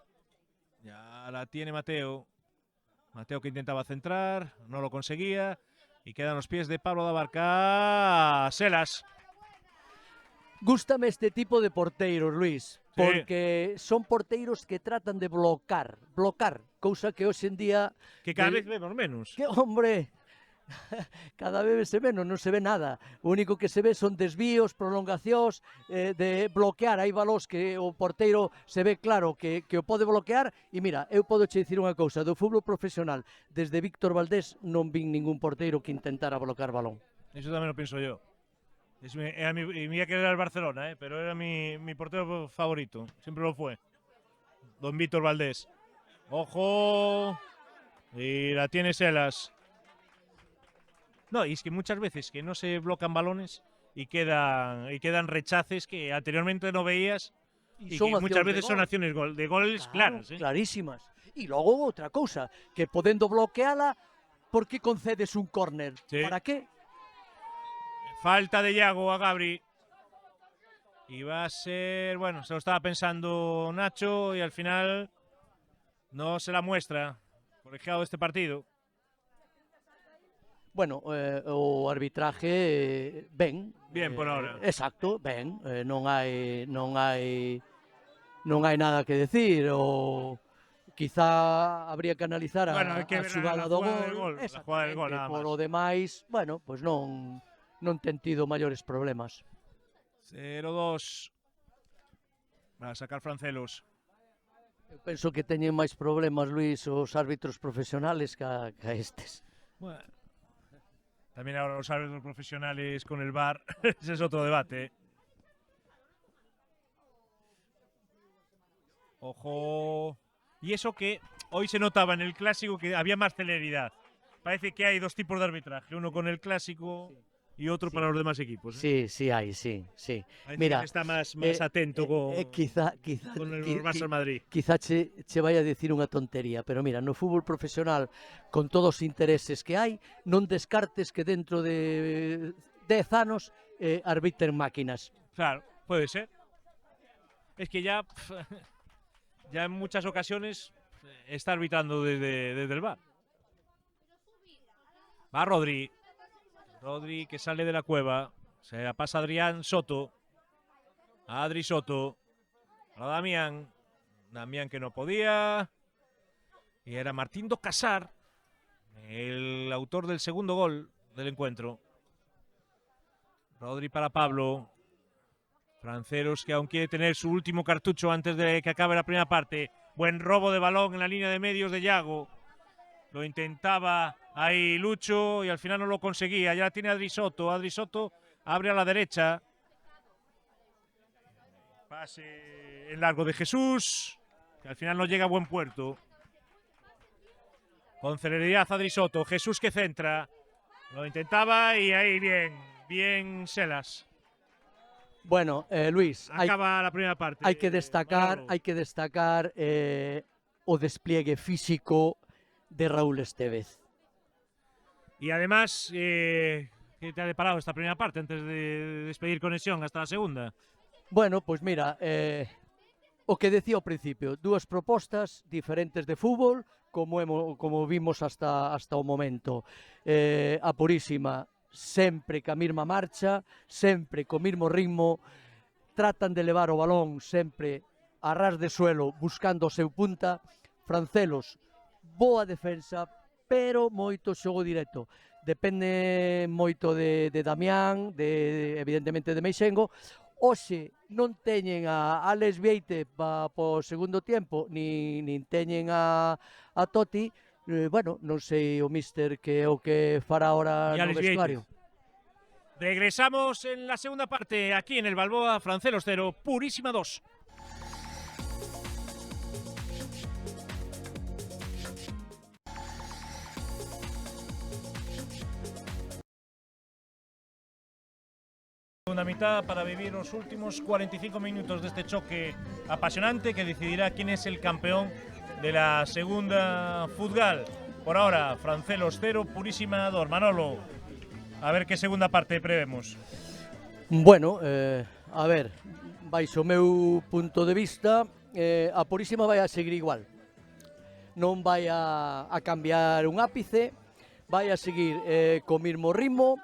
Ya la tiene Mateo. Mateo que intentaba centrar, no lo conseguía. Y quedan los pies de Pablo da Barca. Selas. Gústame este tipo de porteiros, Luis, Sí. porque son porteiros que tratan de blocar, cousa que hoxe en día Que cada vez vemos menos. que hombre, cada vez se menos, non se ve nada. O único que se ve son desvíos, prolongacións, de bloquear. Hai balós que o porteiro se ve claro que o pode bloquear. E mira, eu podo che dicir unha cousa, do fútbol profesional, desde Víctor Valdés non vin ningún porteiro que intentara bloquear balón. Eso también lo pienso yo. Y mira que era el Barcelona, pero era mi portero favorito. Siempre lo fue. Don Víctor Valdés. ¡Ojo! Y la tiene Selas. No, y es que muchas veces que no se blocan balones y quedan rechaces que anteriormente no veías y que muchas veces son acciones de goles claras. Clarísimas. E logo outra cousa, que podendo bloqueala, por que concedes un córner? Sí. Para qué? Falta de Yago a Gabri. Y va a ser, bueno, se lo estaba pensando Nacho y al final no se la muestra. Colegiado de este partido. Bueno, o arbitraje ben. Bien por ahora. Exacto, ben. Non hai nada que decir. O quizá habría que analizar a, Bueno, hai que a ver xugada a do jugada del gol. gol, a jugada del gol, nada Por máis. o demais, bueno, pois non ten tido maiores problemas. 0-2. Va a sacar Francelos. Eu penso que teñen máis problemas, Luis, os árbitros profesionales que a estes. Bueno. También ahora los árbitros profesionales con el VAR. Ese es otro debate. Ojo. Y eso que hoy se notaba en el clásico que había más celeridad. Parece que hay dos tipos de arbitraje. Uno con el clásico y otro para los demás equipos. Sí, hai. Mira, que está más atento con el Barça Madrid. Quizá che vai a decir unha tontería, pero mira, no fútbol profesional, con todos os intereses que hai, non descartes que dentro de 10 anos arbitren máquinas. Claro, puede ser. Es que ya en muchas ocasiones está arbitrando desde el VAR. Va Rodri. Rodri que sale de la cueva. Se la pasa a Adrián Soto. A Adri Soto. A Damián. Damián que no podía. Y era Martín do Casar, el autor del segundo gol del encuentro. Rodri para Pablo. Franceros que aún quiere tener su último cartucho antes de que acabe la primera parte. Buen robo de balón en la línea de medios de Yago. Lo intentaba ahí Lucho y al final no lo conseguía. Ya tiene Adri Soto. Adri Soto abre a la derecha. Pase en largo de Jesús, que al final no llega a buen puerto. Con celeridad Adri Soto. Jesús que centra. Lo intentaba y ahí bien Selas. Bueno, Luis, acaba la primera parte. Hai que destacar o despliegue físico de Raúl Estevez. Y además, ¿qué te ha deparado esta primera parte antes de despedir conexión hasta la segunda? Bueno, pois mira, o que decía ao principio, dúas propostas diferentes de fútbol, como vimos hasta o momento. A Purísima sempre ca mesma marcha, sempre co mesmo ritmo, tratan de levar o balón sempre a ras de suelo buscando o seu punta. Francelos, boa defensa, pero moito xogo directo. Depende moito de Damián, evidentemente de Meixengo. Hoxe non teñen a Alex Vieite po segundo tempo, nin teñen a Totti. Bueno, non sei o míster que é o que fará ahora Y no Alex vestuario. Vieites. Regresamos en la segunda parte, aquí en el Balboa, Francelos 0, Purísima 2. Segunda mitad para vivir los últimos 45 minutos de este choque apasionante que decidirá quién es el campeón de la segunda Futgal. Por ahora, Francelos 0, Purísima 2. Manolo, a ver qué segunda parte prevemos. Bueno, a ver, baixo o meu punto de vista, a Purísima vai a seguir igual. Non vai a cambiar un ápice, vai a seguir co mesmo ritmo,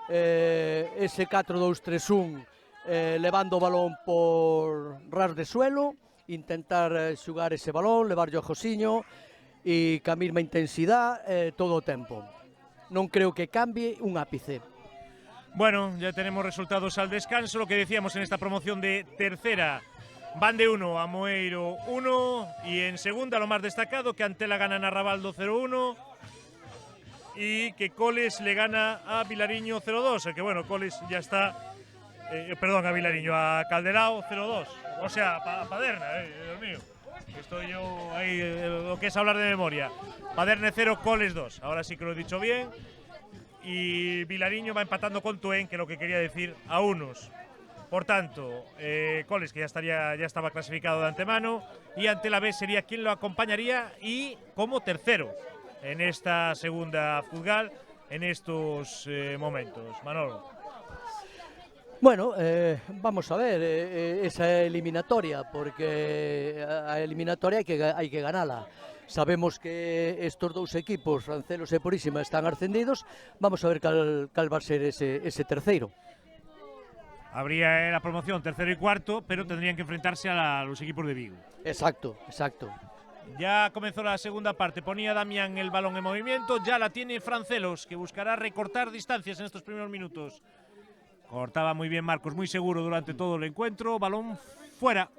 ese 4-2-3-1 levando o balón por ras de suelo, intentar xugar ese balón, levarlo a Josiño e ca mesma intensidade todo o tempo. Non creo que cambie un ápice. Bueno, ya tenemos resultados al descanso, lo que decíamos en esta promoción de tercera. Van de 1 a Moeiro 1 y en segunda lo más destacado que Antela gana a Rabaldo 0-1 y que Coles le gana a Vilariño 0-2, que bueno, Coles ya está, perdón, a Vilariño, a Calderao 0-2, o sea, Paderna, Dios mío, estoy yo ahí, lo que es hablar de memoria. Paderne 0, Coles 2, ahora sí que lo he dicho bien. Y Vilariño va empatando con Toen, que es lo que quería decir, a unos. Por tanto, Coles, que ya estaba clasificado de antemano, y Antela B sería quien lo acompañaría y como tercero en esta segunda Futgal en estos momentos. Manolo. Bueno, vamos a ver esa eliminatoria, porque a eliminatoria hai que ganala. Sabemos que estos dous equipos, Francelos e Purísima, están ascendidos. Vamos a ver cal va a ser ese terceiro. Habría la promoción tercero y cuarto, pero tendrían que enfrentarse a los equipos de Vigo. Exacto, exacto. Ya comenzó la segunda parte, ponía Damián el balón en movimiento, ya la tiene Francelos, que buscará recortar distancias en estos primeros minutos. Cortaba muy bien Marcos, muy seguro durante todo el encuentro, balón fuera.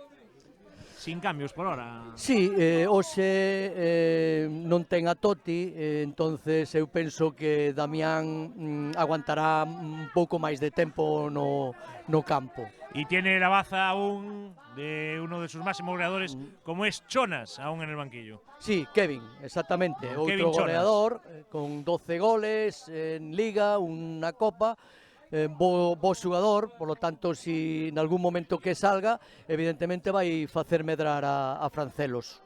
Sin cambios por ahora. Sí, hoxe non ten a Totti, entonces eu penso que Damián aguantará un pouco máis de tempo no campo. Y tiene la baza aún de uno de sus máximos goleadores, como es Chonas, aún en el banquillo. Sí, Kevin, exactamente, outro goleador, con 12 goles en Liga, unha Copa, bo xugador, por lo tanto, si en algún momento que salga, evidentemente vai facer medrar a Francelos.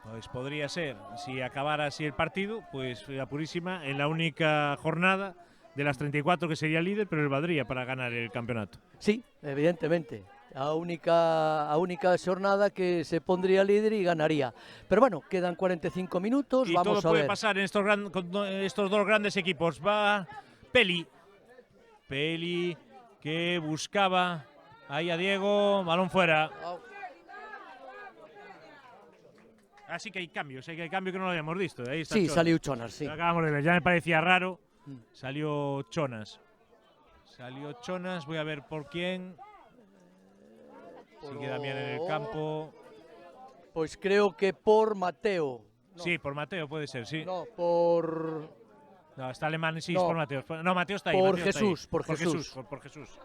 Pues podría ser, si acabara así el partido, pues la Purísima en la única jornada de las 34 que sería líder, pero el valdría para ganar el campeonato. Sí, evidentemente. A única xornada que se pondría líder y ganaría. Pero bueno, quedan 45 minutos, y vamos a ver. todo puede pasar en estos dos grandes equipos. Va Peli que buscaba ahí a Diego, balón fuera. Así que hay cambios, que no lo habíamos visto. Ahí está sí, Chonas. salió Chonas, sí. Lo acabamos de ver, ya me parecía raro. Salió Chonas. Voy a ver por quién. Sigue Damián en el campo. Pues creo que por Mateo. No. Sí, por Mateo puede ser, sí. No, por... No, está Alemán, sí, no. Es por Mateo. No, Mateo está ahí. Por Mateo Jesús, está ahí. Por Jesús.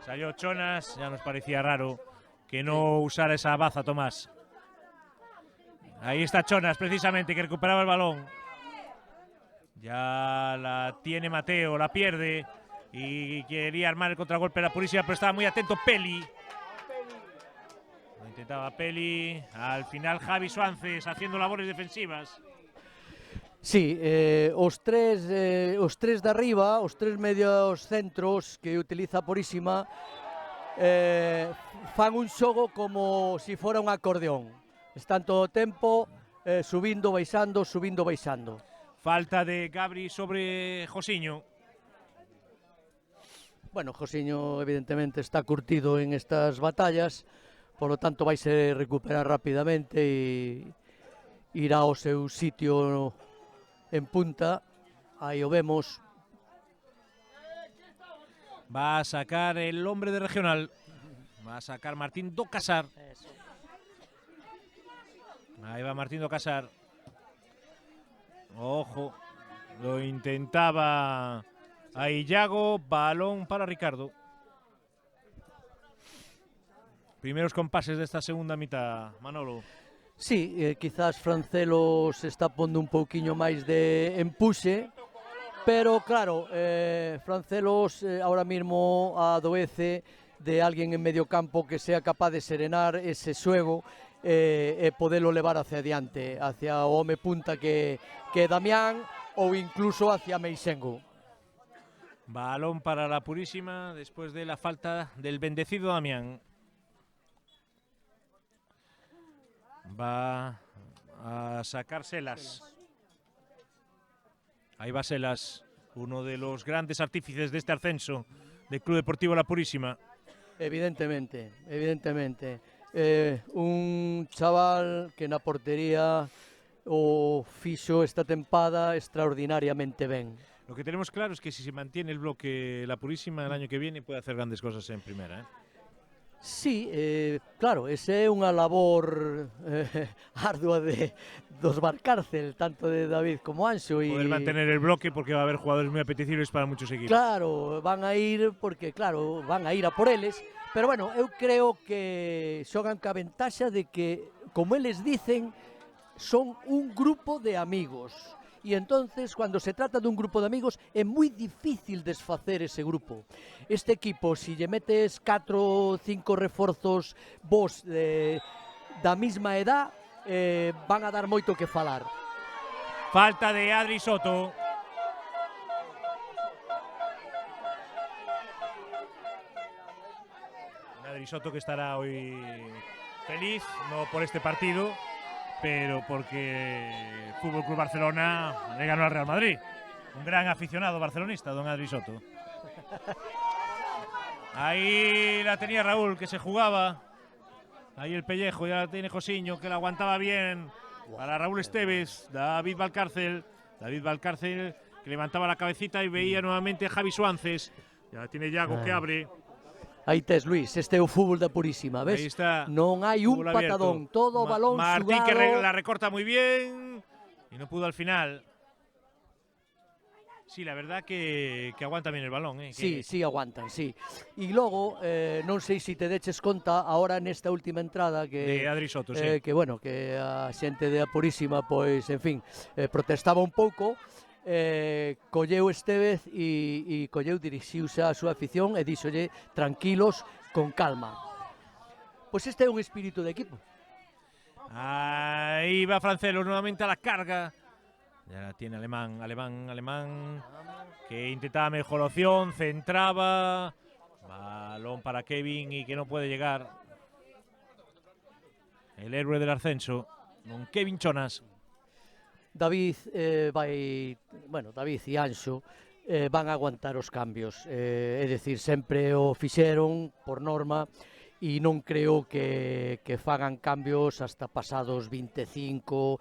Salió Chonas, ya nos parecía raro que no usara esa baza, Tomás. Ahí está Chonas, precisamente, que recuperaba el balón. Ya la tiene Mateo, la pierde y quería armar el contragolpe la Purísima, pero estaba muy atento Peli. Lo intentaba Peli. Al final Javi Suárez haciendo labores defensivas. Sí, os tres de arriba, os tres medios centros que utiliza Purísima, fan un xogo como si fora un acordeón. Están todo o tempo subindo, baixando. Falta de Gabri sobre Josiño. Bueno, Josiño evidentemente está curtido en estas batallas, por lo tanto vaise recuperar rapidamente e irá ao seu sitio en punta. Aí o vemos. Va a sacar el hombre de regional. Va a sacar Martín do Casar. Ahí va Martín do Casar. Ojo. Lo intentaba ahí Yago. Balón para Ricardo. Primeros compases de esta segunda mitad, Manolo. Sí, quizás Francelo se está pondo un pouquiño máis de empuxe, pero claro, Francelos ahora mismo adoece de alguén en medio campo que sea capaz de serenar ese xuego e podelo levar hacia adiante, hacia o home punta que é Damián ou incluso hacia Meixengo. Balón para la Purísima después de la falta del bendecido Damián. Va a sacar Selas. Ahí va Selas, uno de los grandes artífices de este ascenso del Club Deportivo La Purísima. Evidentemente. Un chaval que na portería o fixo esta tempada extraordinariamente ben. Lo que tenemos claro es que si se mantiene el bloque La Purísima el año que viene puede hacer grandes cosas en primera, ¿eh? Sí, claro, esa é unha labor ardua dos Valcárcel, tanto de David como Anxo. Poder mantener el bloque porque va a haber jugadores muy apetecibles para muchos equipos. Claro, van a ir a por eles, pero bueno, eu creo que xogan ca ventaxa de que, como eles dicen, son un grupo de amigos. Y entonces, cuando se trata de un grupo de amigos, é moi difícil desfacer ese grupo. Este equipo, si lle metes 4 ou 5 reforzos vos da mesma edad, van a dar moito que falar. Falta de Adri Soto. Adri Soto que estará hoy feliz, no por este partido, pero porque Fútbol Club Barcelona le ganó al Real Madrid. Un gran aficionado barcelonista, don Adri Soto. Ahí la tenía Raúl, que se jugaba. Ahí el pellejo, ya la tiene Josiño, que la aguantaba bien. Para Raúl Esteves, David Valcárcel, que levantaba la cabecita y veía nuevamente a Javi Suances. Ya la tiene Yago, que abre. Aí tes, Luis, este é o fútbol da Purísima, ves? Ahí está. Non hai un patadón, todo balón Martín xugado. que la recorta muy bien y no pudo al final. Sí, la verdad que aguanta bien el balón. Sí, aguantan, sí. E logo, non sei se te deches conta, ahora nesta última entrada que de Adri Soto, sí. que bueno, que a xente de a Purísima, pois, en fin, protestaba un pouco, colleu Estevez e colleu, dirixiuse á súa afición e díxolle tranquilos, con calma. Pois este é un espírito de equipo. Ahí va Francelos nuevamente a la carga. Ya la tiene Alemán, que intentaba mejor opción, centraba. Balón para Kevin y que no puede llegar. El héroe del ascenso, con Kevin Chonas. David David e Anxo van a aguantar os cambios, é dicir, sempre o fixeron por norma e non creo que fagan cambios hasta pasados 25,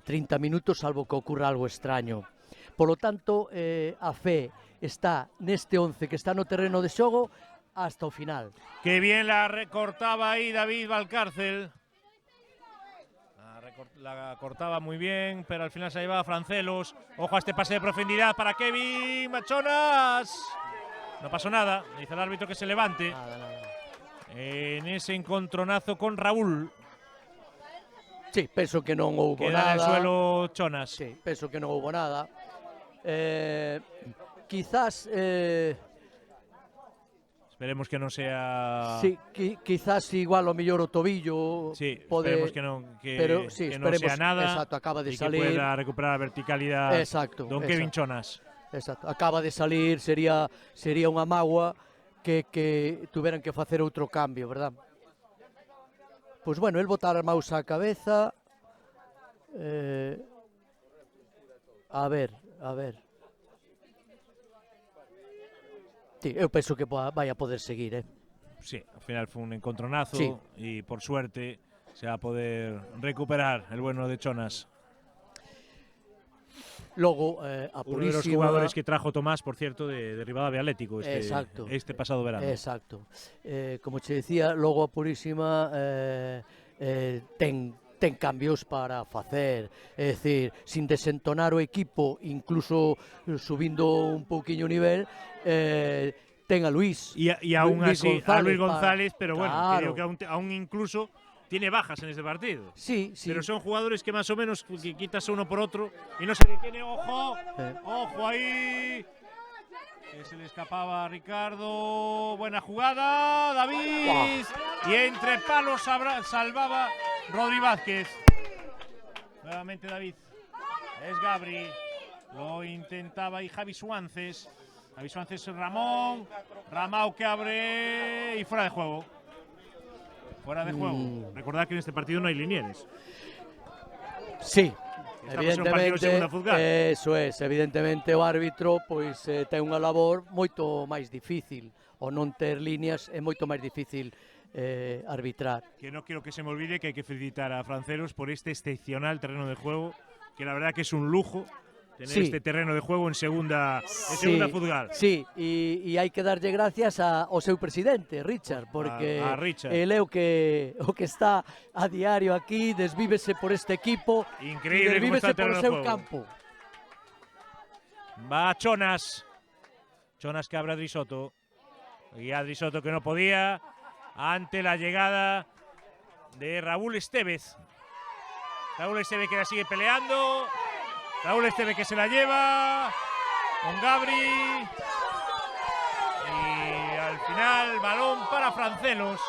30 minutos, salvo que ocurra algo extraño. Por lo tanto, a fe está neste 11 que está no terreno de xogo hasta o final. Que bien la recortaba ahí David Valcárcel. La cortaba muy bien, pero al final se llevaba Francelos. Ojo a este pase de profundidad para Kevin Machonas. No pasó nada, dice el árbitro que se levante. Nada. En ese encontronazo con Raúl. Sí, penso que non houbo queda nada. en el suelo Chonas. Sí, penso que non houbo nada. Quizás Esperemos que no sea... Sí, quizás igual o mellor o tobillo Sí, pode... esperemos pero sí, que no esperemos, sea nada. exacto, acaba de y salir. que pueda recuperar la verticalidad Exacto, don Kevin Chonas. Exacto, acaba de salir, sería unha mágoa que tuveran que facer outro cambio, verdad? Pois bueno, el botar a mouse á cabeza. A ver. Sí, eu penso que vai a poder seguir, Sí, al final fue un encontronazo Sí. y por suerte se va a poder recuperar el bueno de Chonas. Logo, a Uno de los Purísima... jugadores que trajo Tomás, por cierto, de Rivadavia Atlético Exacto. este pasado verano. Exacto. Como che dicía, logo a Purísima ten cambios para facer, é dicir, sin desentonar o equipo, incluso subindo un pouquiño o nivel, ten a Luis. Y aún Luis así, a Luis González González, pero bueno, claro. creo que aún incluso tiene bajas en este partido. Sí. Pero son jugadores que más o menos que quitas uno por otro y no se detiene. ¡Ojo! ¡Ojo ahí! Que se le escapaba a Ricardo. Buena jugada, David. Wow. Y entre palos salvaba Rodri Vázquez. Nuevamente David. Es Gabri. Lo intentaba y Javi Suances. Javi Suances, Ramón. Ramao que abre y fuera de juego. Fuera de juego. Recordad que en este partido no hay linieres. Sí. Estamos en un partido de segunda futsal. Eso é, evidentemente o árbitro pois ten unha labor moito máis difícil, o non ter líneas é moito máis difícil arbitrar. Que no quiero que se me olvide que hay que felicitar a Franceros por este excepcional terreno de juego, que la verdad que es un lujo tener este terreno de juego en segunda futsal. Sí, e hai que darlle gracias ao seu presidente, Richard, porque a Richard. ele é o que está a diario aquí, desvívese por este equipo, increíble como está el terreno por o seu de juego. campo. Va Chonas. Chonas que abre a Adrisoto. Y Adrisoto que no podía ante la llegada de Raúl Estevez. Raúl Estevez que la sigue peleando. Raúl Estevez que se la lleva con Gabri. Y al final, balón para Francelos.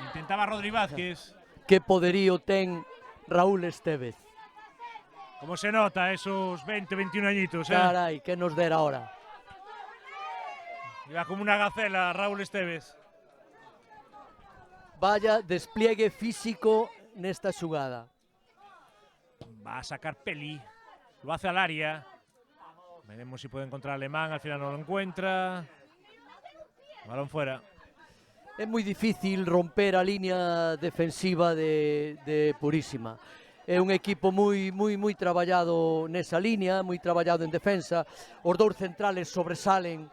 Intentaba Rodri Vázquez. Que poderío ten Raúl Estevez. Como se nota esos 20, 21 añitos. Carai, que nos dera ahora. Iba como una gacela Raúl Estevez. Vaya despliegue físico nesta xugada. Va a sacar Peli. Lo hace al área. Veremos si puede encontrar a Alemán. Al final no lo encuentra. Balón fuera. É moi difícil romper a línea defensiva de Purísima. É un equipo moi traballado nesa línea, moi traballado en defensa. Os dous centrales sobresalen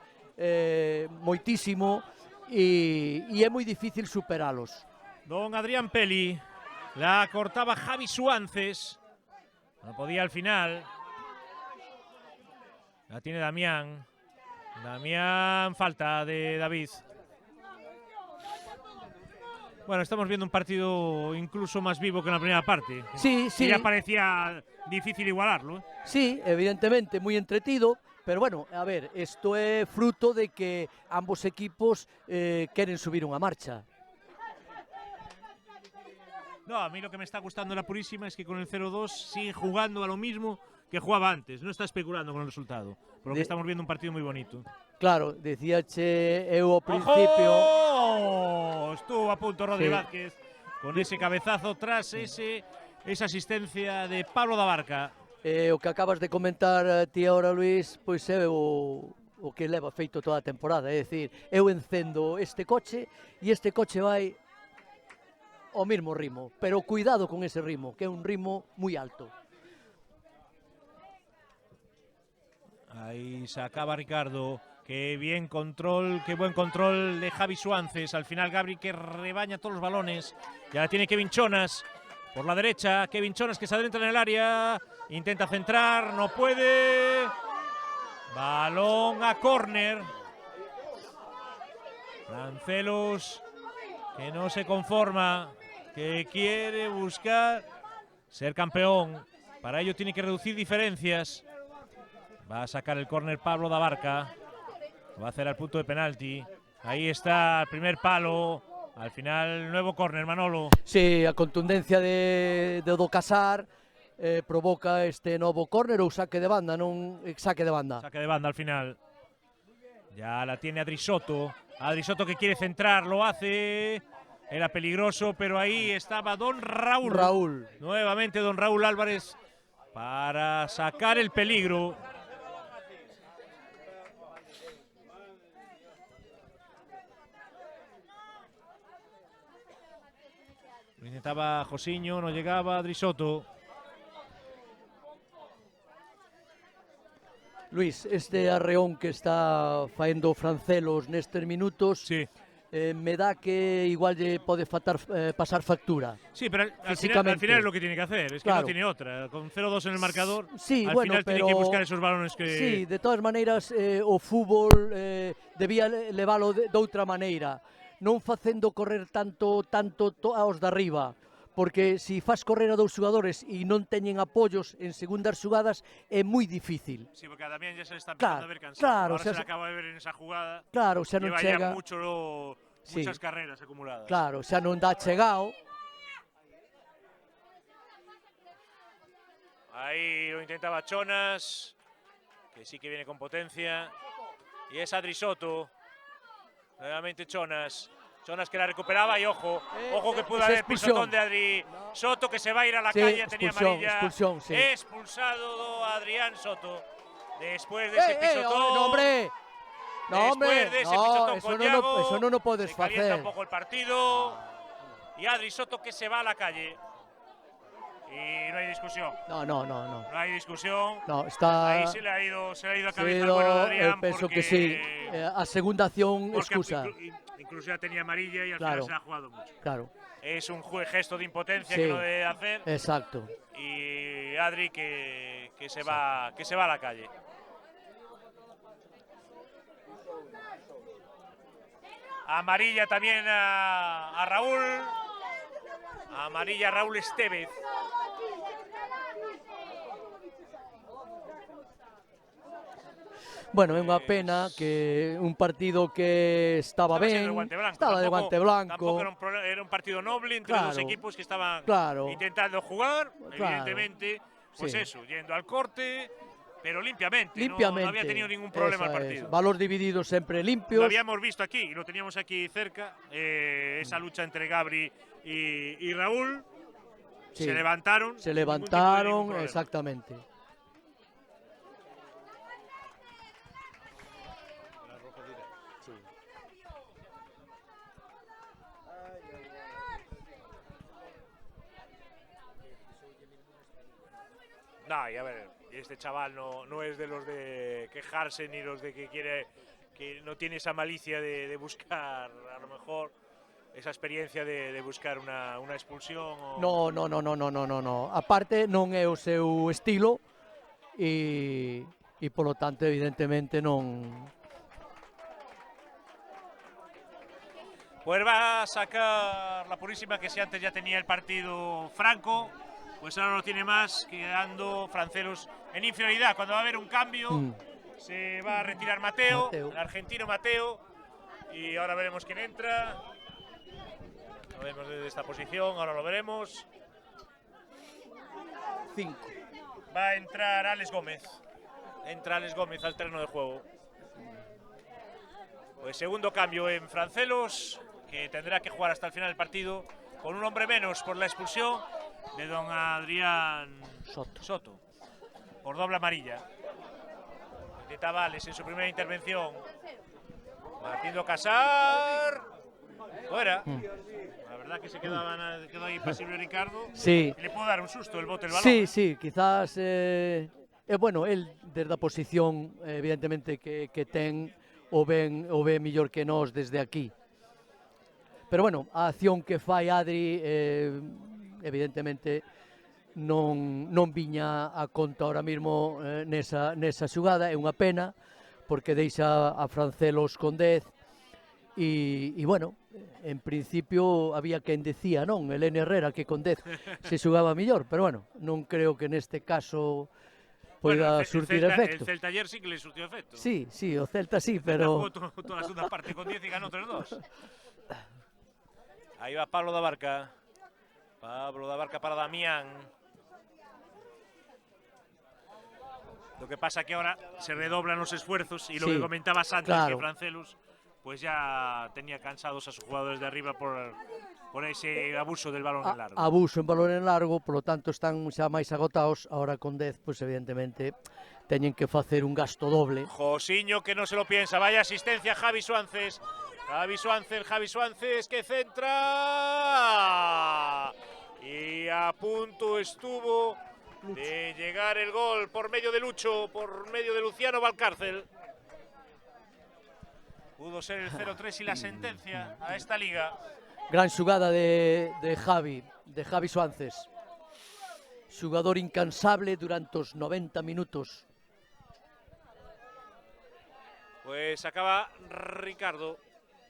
moitísimo e é moi difícil superalos. Don Adrián Peli. La cortaba Javi Suances. No podía al final. La tiene Damián. Damián, falta de David. Bueno, estamos viendo un partido incluso más vivo que en la primera parte. Sí. Ya parecía difícil igualarlo. Sí, evidentemente, moi entretido, pero bueno, a ver, isto é fruto de que ambos equipos queren subir unha marcha. No, a mí lo que me está gustando la Purísima es que con el 0-2 sigue jugando a lo mismo que jugaba antes. No está especulando con el resultado. Por lo que estamos viendo un partido muy bonito. Claro, decíache eu ao principio... ¡Ojo! Estuvo a punto Rodri Vázquez con ese cabezazo tras esa asistencia de Pablo da Barca. O que acabas de comentar ti ahora, Luis, pois é o que leva feito toda a temporada. É dicir, eu encendo este coche e este coche vai ao mesmo ritmo. Pero cuidado con ese ritmo, que é un ritmo moi alto. Ahí sacaba Ricardo. Qué buen control de Javi Suances. Al final Gabri que rebaña todos los balones. Ya la tiene Kevin Chonas por la derecha. Kevin Chonas que se adentra en el área. Intenta centrar, no puede. Balón a córner. Francelos que no se conforma, que quiere buscar ser campeón. Para ello tiene que reducir diferencias. Va a sacar el córner Pablo da Barca. Lo va a hacer al punto de penalti. Ahí está el primer palo. Al final, nuevo córner, Manolo. Sí, a contundencia de do Casar provoca este novo córner ou saque de banda, non saque de banda. Saque de banda al final. Ya la tiene Adri Soto. Adri Soto que quiere centrar, lo hace. Era peligroso, pero ahí estaba Don Raúl. Raúl. Nuevamente Don Raúl Álvarez para sacar el peligro. Lo intentaba Josiño, no llegaba Adri Soto. Luis, este arreón que está faendo Francelos nestes minutos, Sí. Me da que igual lle pode pasar factura. Sí, pero al Físicamente. final es lo que tiene que hacer, es que Claro. no tiene otra. Con 0-2 en el marcador, Sí, al bueno, final tiene que buscar esos balones que… Sí, de todas maneiras, o fútbol debía leválo de outra maneira, non facendo correr tanto aos de arriba, porque si fas correr a dous xogadores e non teñen apoios en segundas xogadas é moi difícil. Sí, porque a Damián ya se le está empezando Claro, a ver cansado. claro, Ahora o sea, se le acaba de ver en esa jugada. Claro, xa non Lleva chega, ya muchas carreras acumuladas. claro, xa non dá chegado. Ahí lo intentaba Chonas, que sí que viene con potencia. Y es Adri Soto. Nuevamente Chonas. Chonas que la recuperaba y ojo que pudo esa haber expulsión. pisotón de Adri Soto, que se va a ir a la Sí, calle, tenía expulsión, amarilla. expulsión, sí. Expulsado Adrián Soto. Después de ese pisotón. No, hombre. No, hombre, Después de ese no, pisotón eso con no, Yago, eso no podes se calienta facer. un poco el partido. Y Adri Soto que se va a la calle. Y no hay discusión. No. No hay discusión. No, está... Ahí se le ha ido a cabeza Sí, al bueno de Adrián. eu penso porque, que sí. A segunda acción porque excusa. incluso ya tenía amarilla y al Claro. final se ha jugado mucho. Claro, Es un gesto de impotencia Sí. que no debe hacer. exacto. Y Adri que se va a la calle. Amarilla también a Raúl. Amarilla a Raúl Estevez. Bueno, é unha pena que un partido que estaba Estaba siendo ben, de guante blanco. estaba de Tampoco- guante blanco. Tampoco era un partido noble entre Claro. dos equipos que estaban Claro. intentando jugar, Claro. evidentemente, pues Sí. eso, yendo al corte, pero limpiamente. Limpiamente. No había tenido ningún problema el Esa partido. es. Valores divididos sempre Lo limpios. habíamos visto aquí, lo teníamos aquí cerca, esa lucha entre Gabri y Raúl. Sí. Se levantaron. Se sin ningún tipo de levantaron, ningún problema. exactamente. No, y a ver, este chaval no es de los de quejarse ni los de que no tiene esa malicia de buscar, a lo mejor, esa experiencia de buscar una expulsión. O… No. Aparte non é o seu estilo e polo tanto evidentemente non. Pues va a sacar la Purísima, que si antes ya tenía el partido franco, pues ahora no tiene más, quedando Francelos en inferioridad. Cuando va a haber un cambio, se va a retirar Mateo, el argentino Mateo, y ahora veremos quién entra. Lo vemos desde esta posición, ahora lo veremos. 5. Va a entrar Alex Gómez. Entra Alex Gómez al terreno de juego. Pues segundo cambio en Francelos, que tendrá que jugar hasta el final del partido con un hombre menos por la expulsión de don Adrián Soto por doble amarilla. Intentaba Alex en su primera intervención. Martín do Casar. Fuera. La verdad que se quedó ahí pasible Ricardo. Sí. Y le pudo dar un susto el bote el balón. Sí, quizás bueno, el desde a posición evidentemente que ten o ven mellor que nós desde aquí. Pero bueno, a acción que fai Adri evidentemente non viña a conta ahora mismo nesa xugada, é unha pena porque deixa a Francelos con 10 e bueno, en principio había quen decía, non, Elena Herrera que con 10 se xugaba mellor, pero bueno, non creo que neste caso poida surtir efecto. El Celta ayer sí que le surtió efecto. Sí, o Celta sí, pero... Jugó toda la segunda parte con 10 y ganó 3-2. Ahí va Pablo da Barca. Pablo da Barca para Damián. Lo que pasa que ahora se redoblan los esfuerzos y lo que comentabas antes, que Francelus pues ya tenía cansados a sus jugadores de arriba por ese abuso del balón en largo. Abuso en balón en largo, por lo tanto están xa máis agotados. Ahora con 10, pues evidentemente teñen que facer un gasto doble. Josiño que no se lo piensa, vaya asistencia Javi Suances. Javi Suances que centra. Y a punto estuvo de llegar el gol por medio de Lucho, por medio de Luciano Valcárcel. Pudo ser el 0-3 y la sentencia a esta liga. Gran xugada de Javi Suances. Xugador incansable durante os 90 minutos. Pues acaba Ricardo,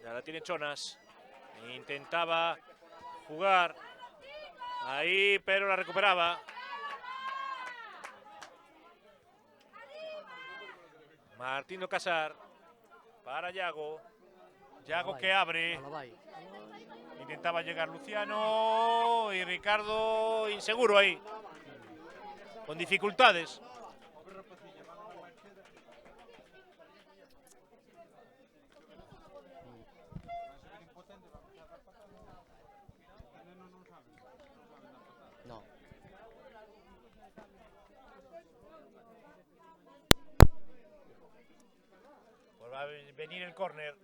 ya la tiene Chonas. Intentaba jugar ahí, pero la recuperaba. Martino Casar para Yago. Yago que abre. Intentaba llegar Luciano y Ricardo inseguro ahí. Con dificultades. No. Pues va a venir el córner.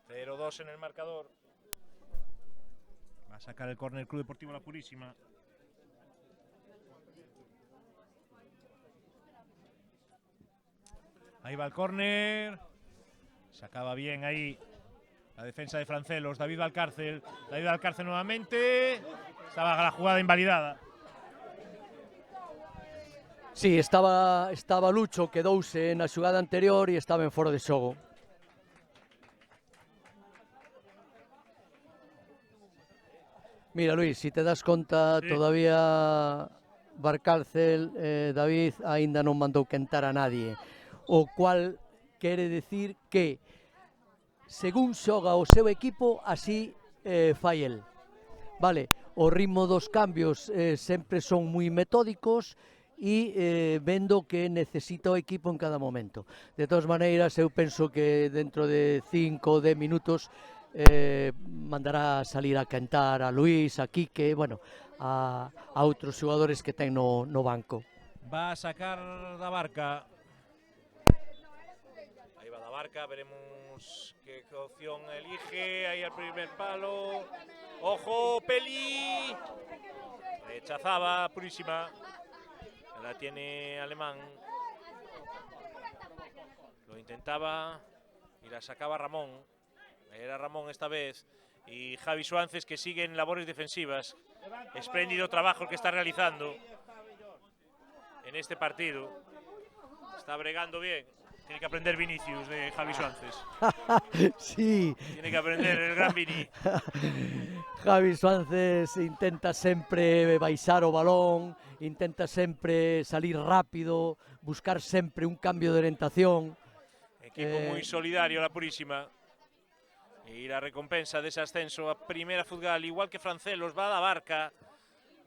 0-2 en el marcador. Va a sacar el córner Club Deportivo La Purísima. Ahí va el córner. Sacaba bien ahí la defensa de Francelos. David Valcárcel. David Valcárcel nuevamente. Estaba la jugada invalidada. Sí, estaba Lucho, quedouse na xugada anterior e estaba en foro de xogo. Mira, Luis, si te das conta, todavía Valcárcel, David, aínda non mandou quentar a nadie. O cual quere decir que, según xoga o seu equipo, así fai el. Vale, o ritmo dos cambios sempre son moi metódicos e vendo que necesita o equipo en cada momento. De todas maneiras, eu penso que dentro de 5 ou 10 minutos mandará salir a cantar a Luis, a Quique, bueno, a outros xogadores que ten no banco. Va a sacar da Barca. Ahí va da Barca, veremos qué opción elige. Ahí al primer palo. ¡Ojo, Peli! Rechazaba Purísima. La tiene Alemán. Lo intentaba y la sacaba Ramón. Era Ramón esta vez. Y Javi Suances, que sigue en labores defensivas. Espléndido trabajo que está realizando en este partido. Está bregando bien. Tiene que aprender Vinicius de Javi Suances. Sí. Tiene que aprender el gran Vini. Javi Suances intenta sempre baixar o balón, intenta sempre salir rápido, buscar sempre un cambio de orientación. Equipo muy solidario, La Purísima. Y la recompensa de ese ascenso a Primera Futgal, igual que Francelos, va da Barca.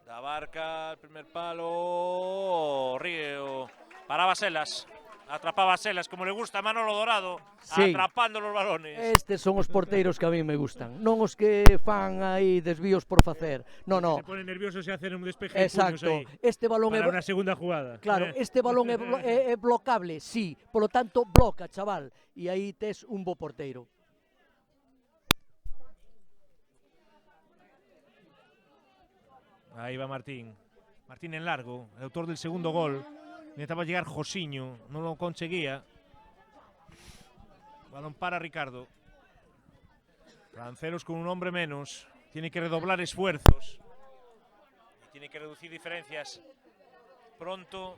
Da Barca, el primer palo. Río. Paraba Selas. Atrapaba Selas, como le gusta a Manolo Dorado, atrapando los balones. Estes son os porteiros que a mí me gustan, non os que fan aí desvíos por facer. No. Se ponen nerviosos e hacen un despeje de puños aí. Este balón para unha segunda jugada. Claro, este balón é blocable, sí, polo tanto bloca, chaval, e aí tes un bo porteiro. Ahí va Martín. Martín en largo, el autor del segundo gol. Intentaba llegar Josiño, no lo conseguía. Balón para Ricardo. Francelos con un hombre menos. Tiene que redoblar esfuerzos. Tiene que reducir diferencias pronto.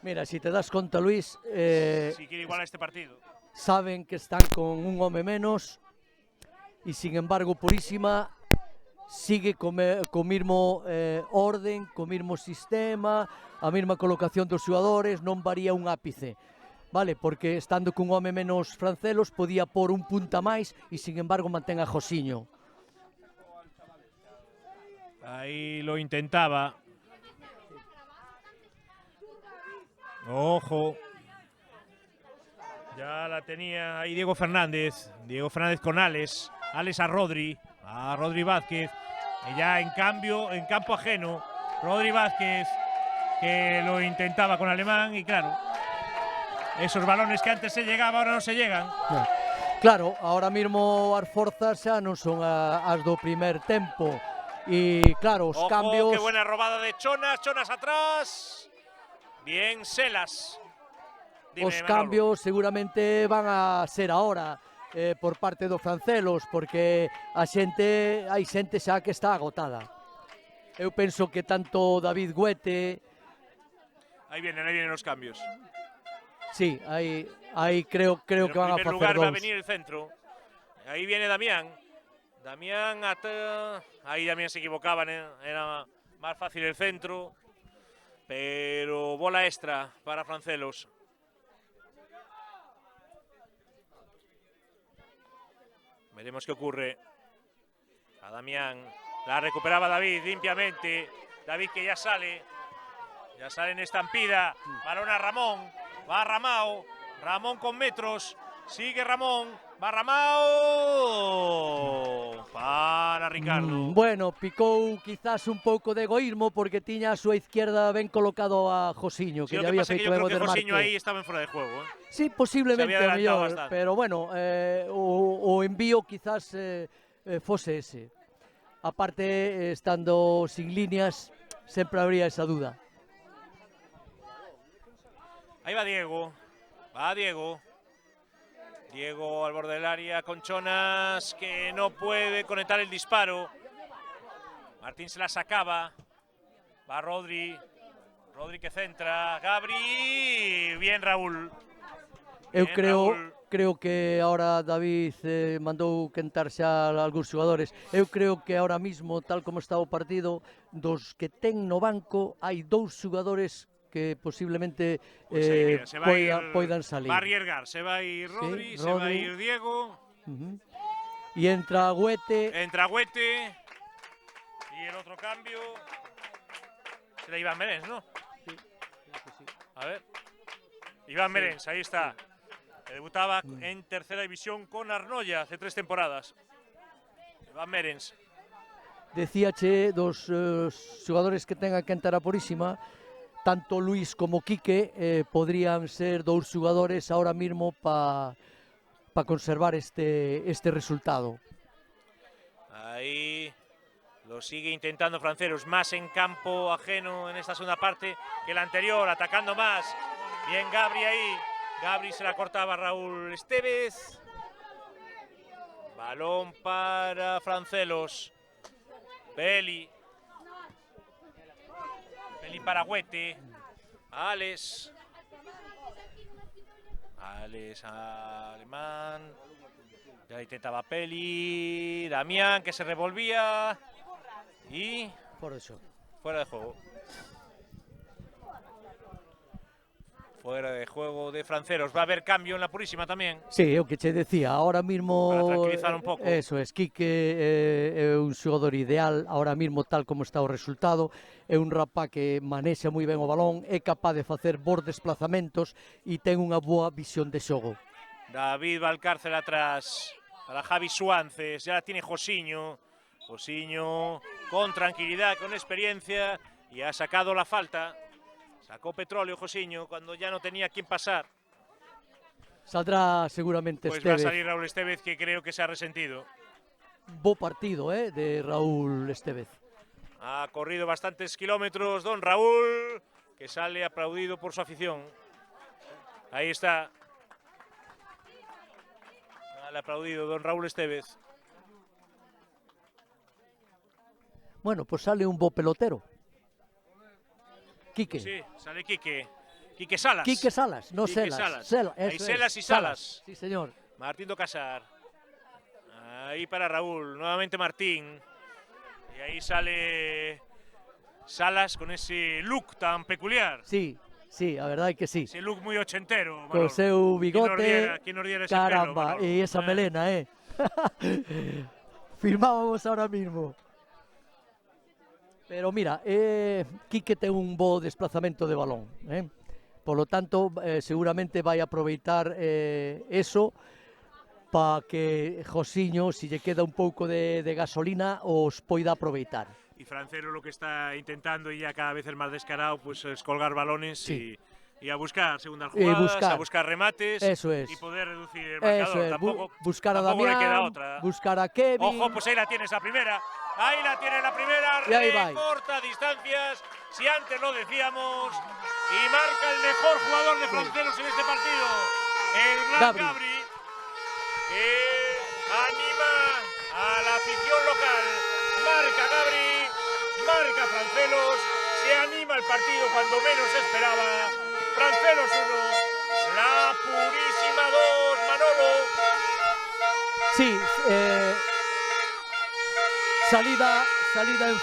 Mira, si te das conta, Luis, si quiere igualar este partido. Saben que están con un home menos y sin embargo Purísima sigue co mismo orden, co mismo sistema, a mesma colocación dos xogadores, non varía un ápice. Vale, porque estando cun home menos Francelos podía por un punta máis e sin embargo mantén a Josiño. Ahí lo intentaba. Ojo. Ya la tenía ahí Diego Fernández. Diego Fernández con Alex. Alex a Rodri. A Rodri Vázquez. Y ya en cambio, en campo ajeno, Rodri Vázquez, que lo intentaba con Alemán. Y claro, esos balones que antes se llegaban, ahora no se llegan. Claro, ahora mismo as forzas xa non son as do primer tempo. Y claro, os Ojo, cambios... qué buena robada de Chonas. Chonas atrás. Bien, Selas. Dime, Os Manolo. cambios seguramente van a ser ahora por parte dos francelos, porque hai xente xa que está agotada. Eu penso que tanto David Guete, Ahí vienen los cambios. sí, aí creo Pero que van a en primer facer lugar va a dous. venir el centro. Ahí viene Damián. Ahí Damián se equivocaban, era más fácil el centro. Pero bola extra para Francelos. Veremos qué ocurre. A Damián. La recuperaba David limpiamente. David que ya sale. Ya sale en estampida. Balón a Ramón. Va Ramao. Ramón con metros. Sigue Ramón. Va Ramao. Para Ricardo. Bueno, picou quizás un pouco de egoísmo porque tiña a súa izquierda ben colocado a Josiño, Sí, que lo lle que había pasa es que feito yo ben creo o que desmarque. Josiño ahí estaba en fuera de juego. Sí, posiblemente Se había a adelantado mellor, bastante. pero bueno, o envío quizás fose ese. Aparte, estando sin líneas, sempre habría esa duda. Ahí va Diego. Va Diego. Diego al borde del área con Chonas, que no puede conectar el disparo. Martín se la sacaba. Va Rodri. Rodri que centra. Gabri. Bien Raúl. Eu Bien, Raúl. creo que ahora David mandou quentar xa algúns xogadores. Eu creo que ahora mismo, tal como está o partido, dos que ten no banco, hai dous xogadores que posiblemente Pues ahí, mira, se va a ir, poidan salir. va a arriesgar. Se va a ir Rodri, Sí, se va a Rodri. ir Diego. Y entra Guete. Entra Huete. Y el otro cambio. Será Iván Merens, ¿no? Sí, creo que sí. A ver. Iván Merens, ahí está. Que debutaba en tercera división con Arnoya hace 3 temporadas. Iván Merens. Decíache dos xogadores que tengan que entrar a Purísima, tanto Luis como Quique podrían ser dous xogadores ahora mismo para conservar este resultado. Ahí lo sigue intentando Franceros, más en campo ajeno en esta segunda parte que el anterior, atacando más. Bien Gabri ahí. Gabri se la cortaba Raúl Estevez. Balón para Francelos. Peli. Peli para Huete. Alex. Alex Alemán. Ya intentaba Peli. Damián que se revolvía. Y Por eso. fuera de juego. Fuera de juego de Franceros. Va a haber cambio en la Purísima también. Sí, o que che decía, ahora mismo... Para tranquilizar un pouco. Eso es, Quique é un xogador ideal, ahora mismo tal como está o resultado, é un rapá que manexa moi ben o balón, é capaz de facer bons desplazamentos e ten unha boa visión de xogo. David Valcárcel atrás para Javi Suances. Ya la tiene Josiño. Josiño con tranquilidad, con experiencia. Y ha sacado la falta. Sacó petróleo Josiño cuando ya no tenía quien pasar. Saldrá seguramente Pues va a Estevez. salir Raúl Estevez, que creo que se ha resentido. Bo partido de Raúl Estevez. Ha corrido bastantes kilómetros don Raúl, que sale aplaudido por su afición. Ahí está. Sale aplaudido don Raúl Estevez. Bueno, pues sale un bo pelotero. Quique. Sí, sale Quique. Quique Salas. Quique Salas, no Quique Selas. Salas. Hay eso Selas es, y Salas. Sí, señor. Martín do Casar. Ahí para Raúl. Nuevamente Martín. Y ahí sale Salas con ese look tan peculiar. Sí, sí, a verdade que sí. Ese look moi ochentero, Co Manolo. seu bigote, Quen nos diera ese caramba, pelo, Manolo? e esa melena, Firmábamos ahora mismo. Pero mira, Quique ten un bo desplazamento de balón, Por lo tanto, seguramente vai aproveitar eso para que Josiño, si lle queda un pouco de gasolina, os poida aproveitar. Y Francero lo que está intentando, y ya cada vez es más descarado, pues es colgar balones Sí. y a buscar segundas jugadas, a buscar remates Eso es. y poder reducir el Eso marcador. es, buscar a tampoco le queda Damián, otra. buscar a Kevin. Ojo, pues ahí la tiene esa primera. Ahí la tiene la primera, Y ahí va. recorta distancias, si antes lo decíamos, y marca el mejor jugador de Franceros en este partido, el gran Gabri, que anima a la afición local. Marca Gabri, marca Francelos, se anima el partido cuando menos se esperaba. Francelos 1, la Purísima 2, Manolo. Sí, salida en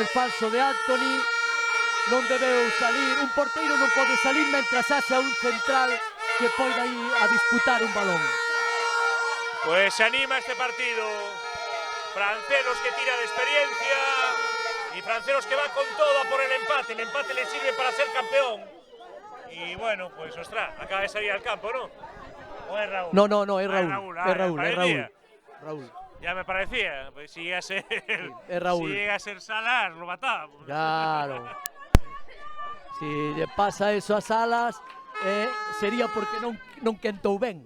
falso de Anthony. Non debeu salir, un porteiro non pode salir mentras haxa un central que poida ir a disputar un balón. Pues se anima este partido. Francelos que tira de experiencia y Francelos que va con todo a por el empate. El empate le sirve para ser campeón. Y bueno, pues ostras, acaba de salir al campo, ¿no? ¿O es Raúl? No, es Raúl. Raúl. Ya me parecía, pues si llega a ser, es Raúl. Si llega a ser Salas, lo matamos. Claro. Si lle pasa eso a Salas, sería porque non quentou ben.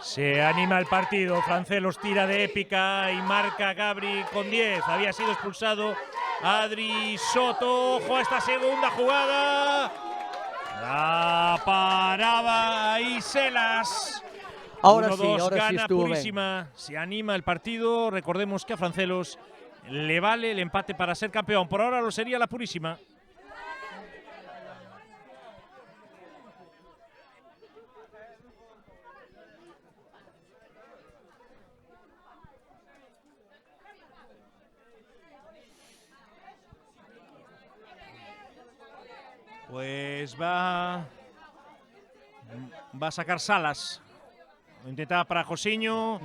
Se anima el partido, Francelos tira de épica y marca Gabri con 10. Había sido expulsado Adri Soto. Ojo a esta segunda jugada. La paraba ahí Selas. Ahora 1-2, sí, ahora sí gana estuvo Purísima. ben. Se anima el partido. Recordemos que a Francelos le vale el empate para ser campeón. Por ahora lo sería la Purísima. Pues va a sacar Salas. Lo intentaba para Josiño.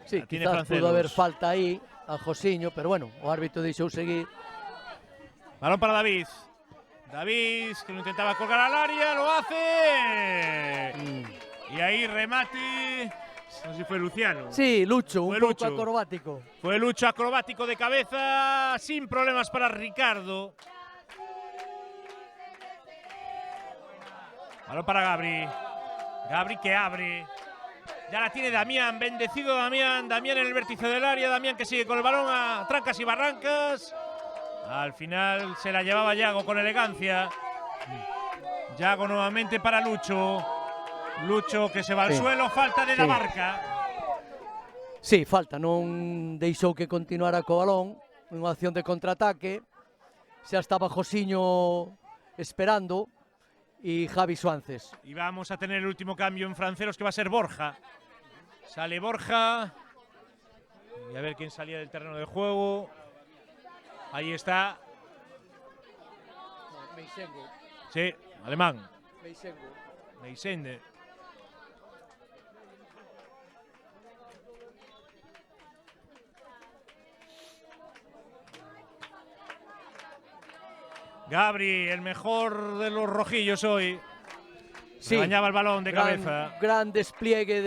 Sí, tiene quizás Francelos. pudo haber falta aí a Josiño, pero bueno, o árbitro deixou seguir. Balón para David. David, que lo intentaba colgar al área, lo hace. Y ahí remate. No sé si fue Luciano. Sí, Lucho, un Fue pouco Lucho. acrobático. Fue Lucho acrobático de cabeza, sin problemas para Ricardo. Balón para Gabri. Gabri que abre. Ya la tiene Damián, bendecido Damián. Damián en el vértice del área. Damián que sigue con el balón a trancas y barrancas. Al final se la llevaba Yago con elegancia. Yago nuevamente para Lucho. Lucho que se va al suelo. Falta de la Barca. Sí, falta, non deixou que continuara co balón. Unha acción de contraataque. Xa estaba Josiño esperando. Y Javi Suárez. Y vamos a tener el último cambio en Franceros, que va a ser Borja. Sale Borja. Y a ver quién salía del terreno de juego. Ahí está. Meisengo. Sí, alemán. Meisengo. Meisende. Gabri, el mejor de los rojillos hoy. Sí, bañaba el balón de cabeza. Gran despliegue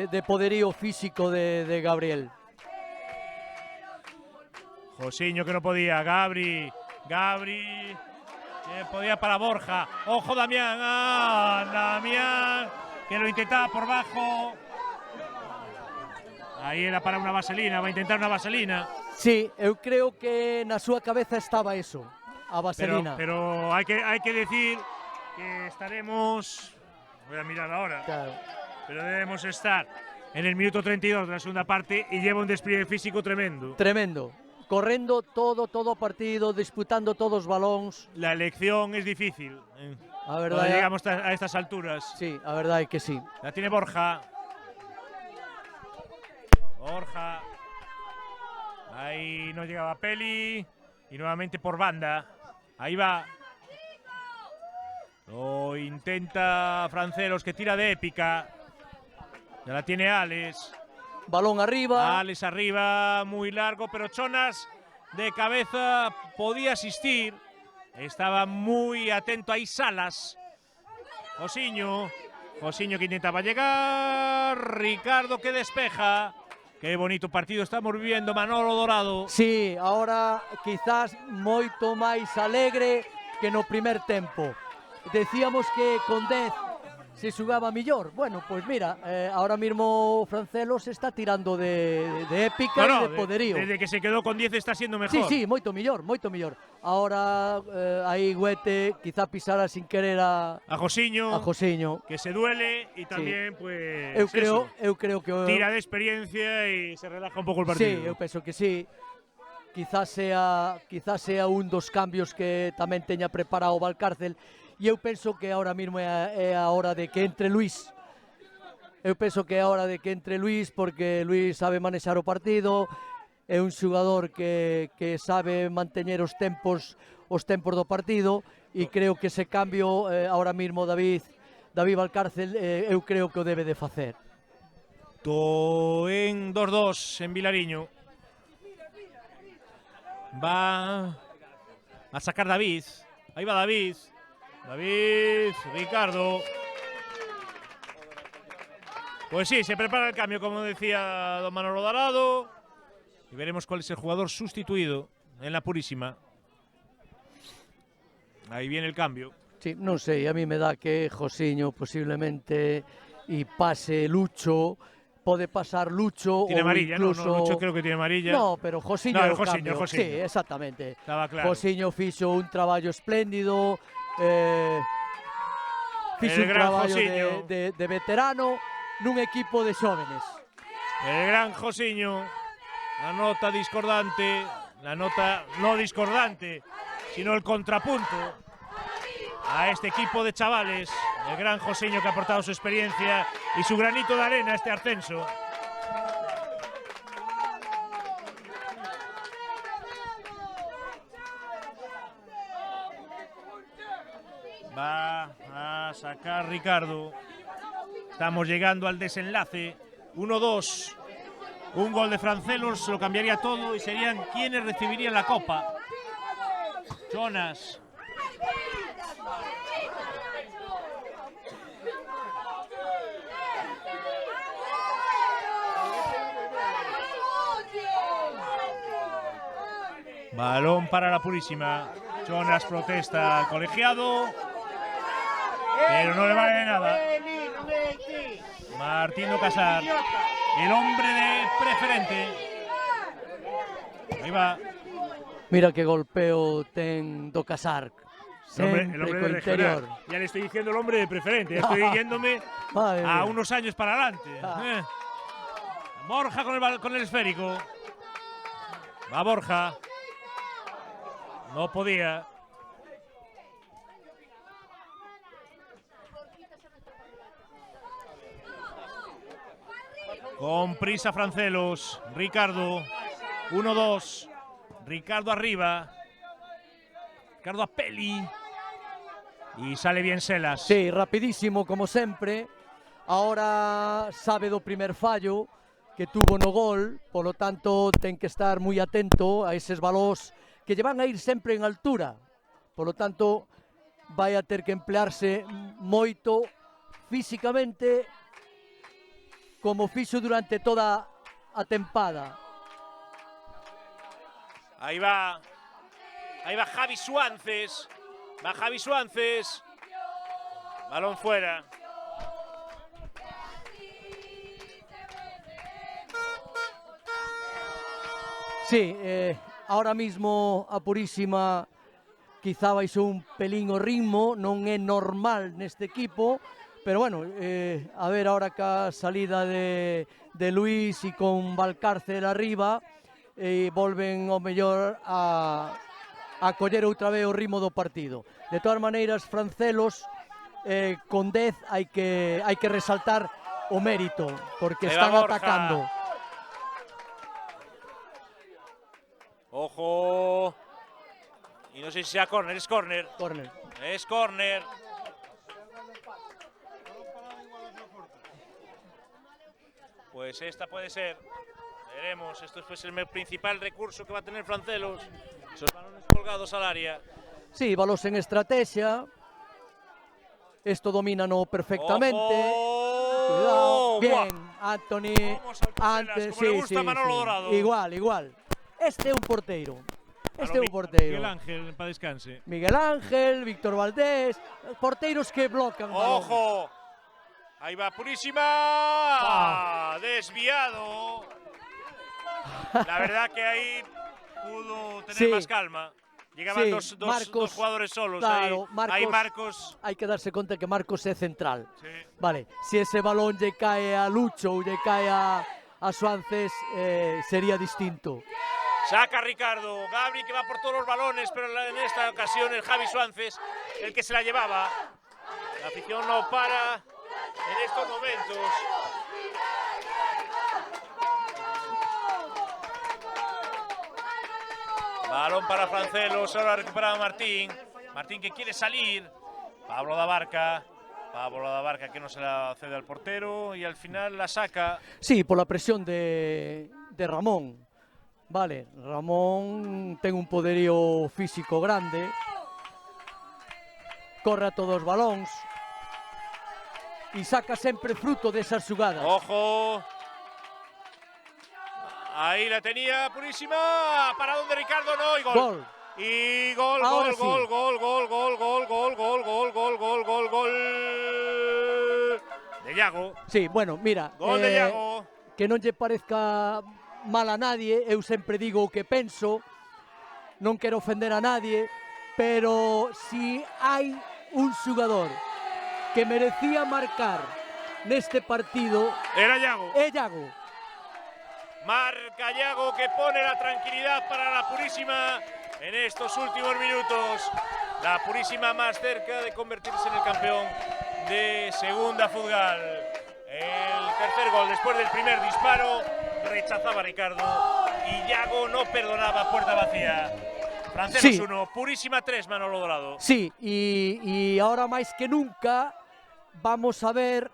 de poderío físico de Gabriel. Josiño que no podía. Gabri. Que podía para Borja. Ojo Damián. Damián. Que lo intentaba por bajo. Ahí era para una vaselina. Va a intentar una vaselina. Sí, eu creo que na súa cabeza estaba eso. A vaselina. Pero hay que decir que estaremos. Voy a mirar ahora. Claro. Pero debemos estar en el minuto 32 de la segunda parte y lleva un despliegue físico tremendo. Tremendo. correndo todo o partido, disputando todos os balóns. La elección es difícil. A verdade, Cuando llegamos a estas alturas. Sí, a verdade é que sí. La tiene Borja. Borja. Ahí no llegaba Peli. Y nuevamente por banda. Ahí va. Lo intenta Francelos, que tira de épica. Ya la tiene Alex. Balón arriba. Alex arriba, muy largo, pero Chonas de cabeza podía asistir. Estaba muy atento ahí Salas. Josiño que intentaba llegar. Ricardo que despeja. Qué bonito partido estamos viviendo, Manolo Dorado. Sí, ahora quizás moito máis alegre que no primer tempo. Decíamos que con 10 se xugaba millor. Bueno, pues mira, ahora mismo Francelos está tirando de épica e de poderío. Desde que se quedó con 10 está siendo mejor. Sí, moito millor, moito millor. Ahora aí Guete quizá pisara sin querer a Josiño, que se duele y también pues eu creo que tira de experiencia y se relaja un pouco el partido. Sí, eu penso que sí. Quizás sea un dos cambios que tamén teña preparado o Valcárcel. E eu penso que ahora mismo é a hora de que entre Luís. Eu penso que é a hora de que entre Luís, porque Luís sabe manexar o partido, é un xogador que sabe manteñer os tempos do partido, e creo que ese cambio ahora mismo David Valcárcel eu creo que o debe de facer. To en 2-2 en Vilariño. Va a sacar David. Ahí va David, Ricardo. Pues sí, se prepara el cambio, como decía don Manolo Dorado. Y veremos cuál es el jugador sustituido en la Purísima. Ahí viene el cambio. Sí, non sei, a mí me dá que Josiño posiblemente e pase Lucho. Pode pasar Lucho. Tiene amarilla, incluso... no, Lucho creo que tiene amarilla. No, pero Josiño no, o cambio. Josiño. Sí, exactamente. Estaba claro. Josiño fixo un traballo espléndido, fixo un traballo de veterano nun equipo de xóvenes. El gran Josiño, la nota discordante, la nota no discordante, sino el contrapunto a este equipo de chavales. El gran Josiño que ha aportado su experiencia y su granito de arena a este ascenso. Va a sacar Ricardo. Estamos llegando al desenlace. 1-2. Un gol de Francelos lo cambiaría todo y serían quienes recibirían la copa. Jonas. Balón para la Purísima. Jonas protesta al colegiado, pero no le vale de nada. Martín do Casar, el hombre de preferente. Ahí va. Mira que golpeo ten do Casar. El hombre de interior. Ya le estoy diciendo el hombre de preferente. Ya estoy yéndome a unos años para adelante. Borja con el esférico. Va Borja. No podía. Con prisa Francelos. Ricardo. 1-2. Ricardo arriba. Ricardo a Peli. Y sale bien Selas. Sí, rapidísimo como sempre. Ahora sabe do primer fallo que tuvo no gol, polo tanto ten que estar moi atento a eses balós que lle van a ir sempre en altura. Polo tanto, vai a ter que emplearse moito físicamente como fixo durante toda a tempada. Ahí va Javi Suances. Va Javi Suances. Balón fuera. Sí, ahora mismo a Purísima quizá baixou un pelín o ritmo, non é normal neste equipo, pero bueno, a ver ahora ca salida de Luís e con Valcárcel arriba, e volven ao mellor a coller outra vez o ritmo do partido. De todas maneiras, Francelos con 10 hai que resaltar o mérito, porque están atacando. Ojo. Y no sé si sea córner, es córner. Córner. Es córner. Pues esta puede ser. Veremos, esto es el principal recurso que va a tener Francelos. Esos balones colgados al área. Sí, balóns en estrategia. Esto domínano perfectamente. ¡Ojo! Cuidado. Bien, Anthony. Antes, como le gusta Manolo Dorado. Igual. Este é un porteiro. Miguel Ángel, para descanse. Miguel Ángel, Víctor Valdés, porteiros que blocan. ¡Ojo! Ahí va Purísima. Desviado. La verdad que ahí pudo tener más calma. Llegaban dos jugadores solos. Claro, ahí Marcos. Hay que darse cuenta que Marcos é central. Sí. Vale, si ese balón lle cae a Lucho ou lle cae a Suárez, sería distinto. Saca Ricardo, Gabri que va por todos los balones, pero en esta ocasión el Javi Suárez el que se la llevaba. La afición no para en estos momentos. Balón para Francelos, ahora recuperado Martín. Martín que quiere salir. Pablo Dabarca que no se la cede al portero y al final la saca. Sí, por la presión de Ramón. Vale, Ramón ten un poderío físico grande. Corre a todos os balóns. E saca sempre fruto desas xugadas. ¡Ojo! Ahí la tenía Purísima. Para donde Ricardo, no, y gol. Y gol. De Yago. Sí, bueno, mira. Gol de Yago. Que non lle parezca mal a nadie, eu sempre digo o que penso, non quero ofender a nadie, pero si hai un xugador que merecía marcar neste partido, era Yago. É Yago. Marca Yago que pone la tranquilidad para la Purísima en estos últimos minutos. La Purísima más cerca de convertirse en el campeón de segunda Futgal. El tercer gol después del primer disparo rechazaba Ricardo y Yago no perdonaba, puerta vacía. Francelos 1, Purísima 3, Manolo Dorado. Sí, y ahora máis que nunca vamos a ver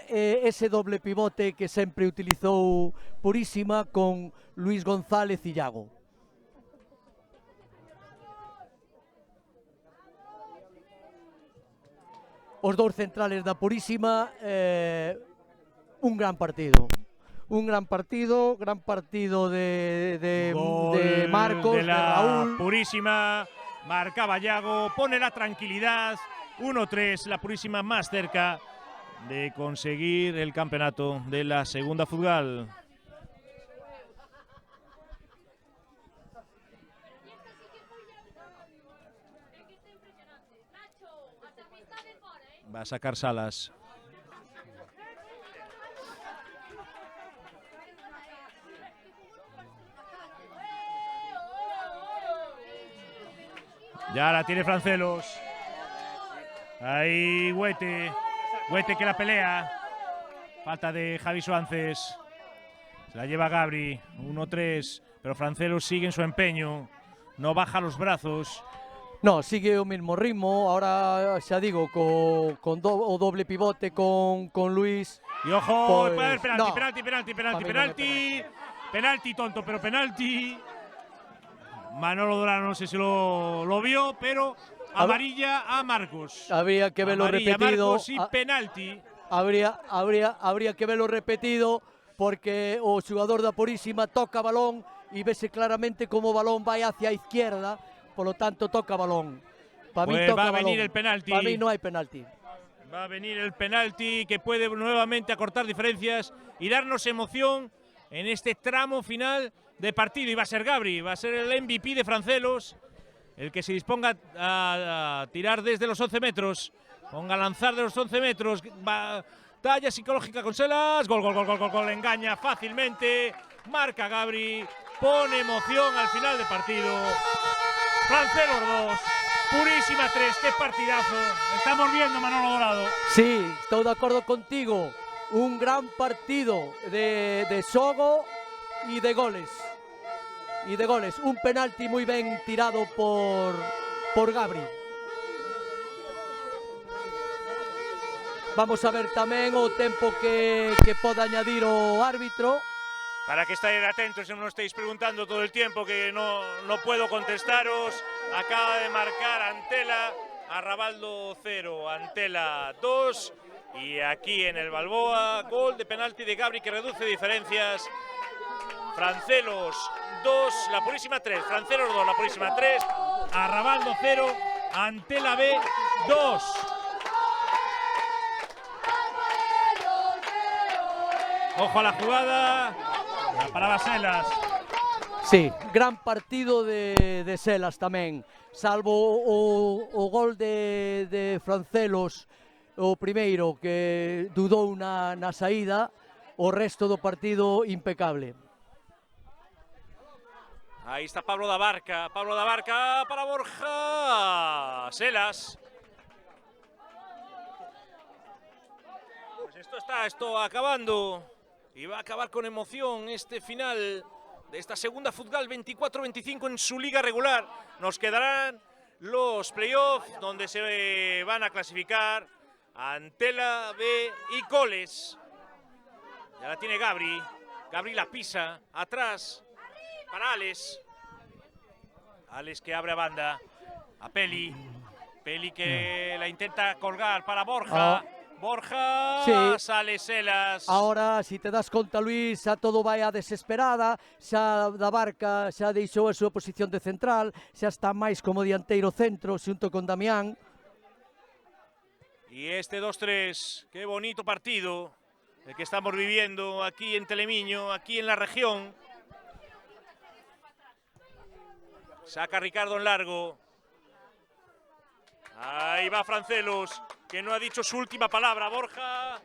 ese doble pivote que sempre utilizou Purísima con Luis González e Yago. Os dous centrales da Purísima, un gran partido. Un gran partido de Marcos, de Raúl. Purísima, marcaba Yago, pone la tranquilidad, 1-3, la Purísima más cerca de conseguir el campeonato de la segunda Futgal. Va a sacar Salas. Ya la tiene Francelos. Ahí Huete que la pelea. Falta de Javi Suárez. Se la lleva Gabri. 1-3. Pero Francelos sigue en su empeño. No baja los brazos. No, sigue o mismo ritmo, ahora xa digo, o doble pivote con Luis. Y ojo, pues, penalti tonto, pero penalti. Manolo Dorado no sé si lo vio, pero amarilla a Marcos. Habría que verlo repetido. Marcos y penalti. Habría que verlo repetido porque o xugador da Purísima toca balón e vese claramente como o balón vai hacia a izquierda. Por lo tanto, toca balón. Para mí toca va a venir el penalti. Para mí no hay penalti. Va a venir el penalti que puede nuevamente acortar diferencias y darnos emoción en este tramo final de partido. Y va a ser Gabri, va a ser el MVP de Francelos, el que se disponga a tirar desde los 11 metros. Ponga a lanzar de los 11 metros. Talla psicológica con Salas. Gol. Engaña fácilmente marca Gabri, pone emoción al final del partido. Francelos 2, Purísima 3, qué partidazo. Estamos viendo Manolo Dorado. Sí, estou de acordo contigo. Un gran partido de xogo e de goles. Un penalti moi ben tirado por Gabri. Vamos a ver tamén o tempo que poda añadir o árbitro. Para que estéis atentos y no estéis preguntando todo el tiempo, que no puedo contestaros. Acaba de marcar Antela, Arrabaldo 0, Antela 2. Y aquí en el Balboa, gol de penalti de Gabri que reduce diferencias. Francelos 2, La Purísima 3. Francelos 2, La Purísima 3. Arrabaldo 0, Antela B 2. Ojo a la jugada. La paraba Selas. Sí, gran partido de Selas tamén. Salvo o gol de Francelos, o primeiro, que dudou na saída, o resto do partido impecable. Ahí está Pablo da Barca para Borja. Selas. Pues esto acabando. Y va a acabar con emoción este final de esta segunda Futgal 24-25 en su liga regular. Nos quedarán los playoffs donde se van a clasificar Antela B y Coles. Ya la tiene Gabri. Gabri la pisa. Atrás para Alex. Alex que abre a banda. A Peli. Peli que la intenta colgar para Borja. Borja, sí. Sale Selas. Ahora, si te das conta, Luis, xa todo vai a desesperada, xa da Barca xa deixou a súa posición de central, xa está máis como dianteiro centro, xunto con Damián. Y este 2-3, qué bonito partido el que estamos viviendo aquí en Telemiño, aquí en la región. Saca Ricardo en largo. Ahí va Francelos, que no ha dicho su última palabra. Borja.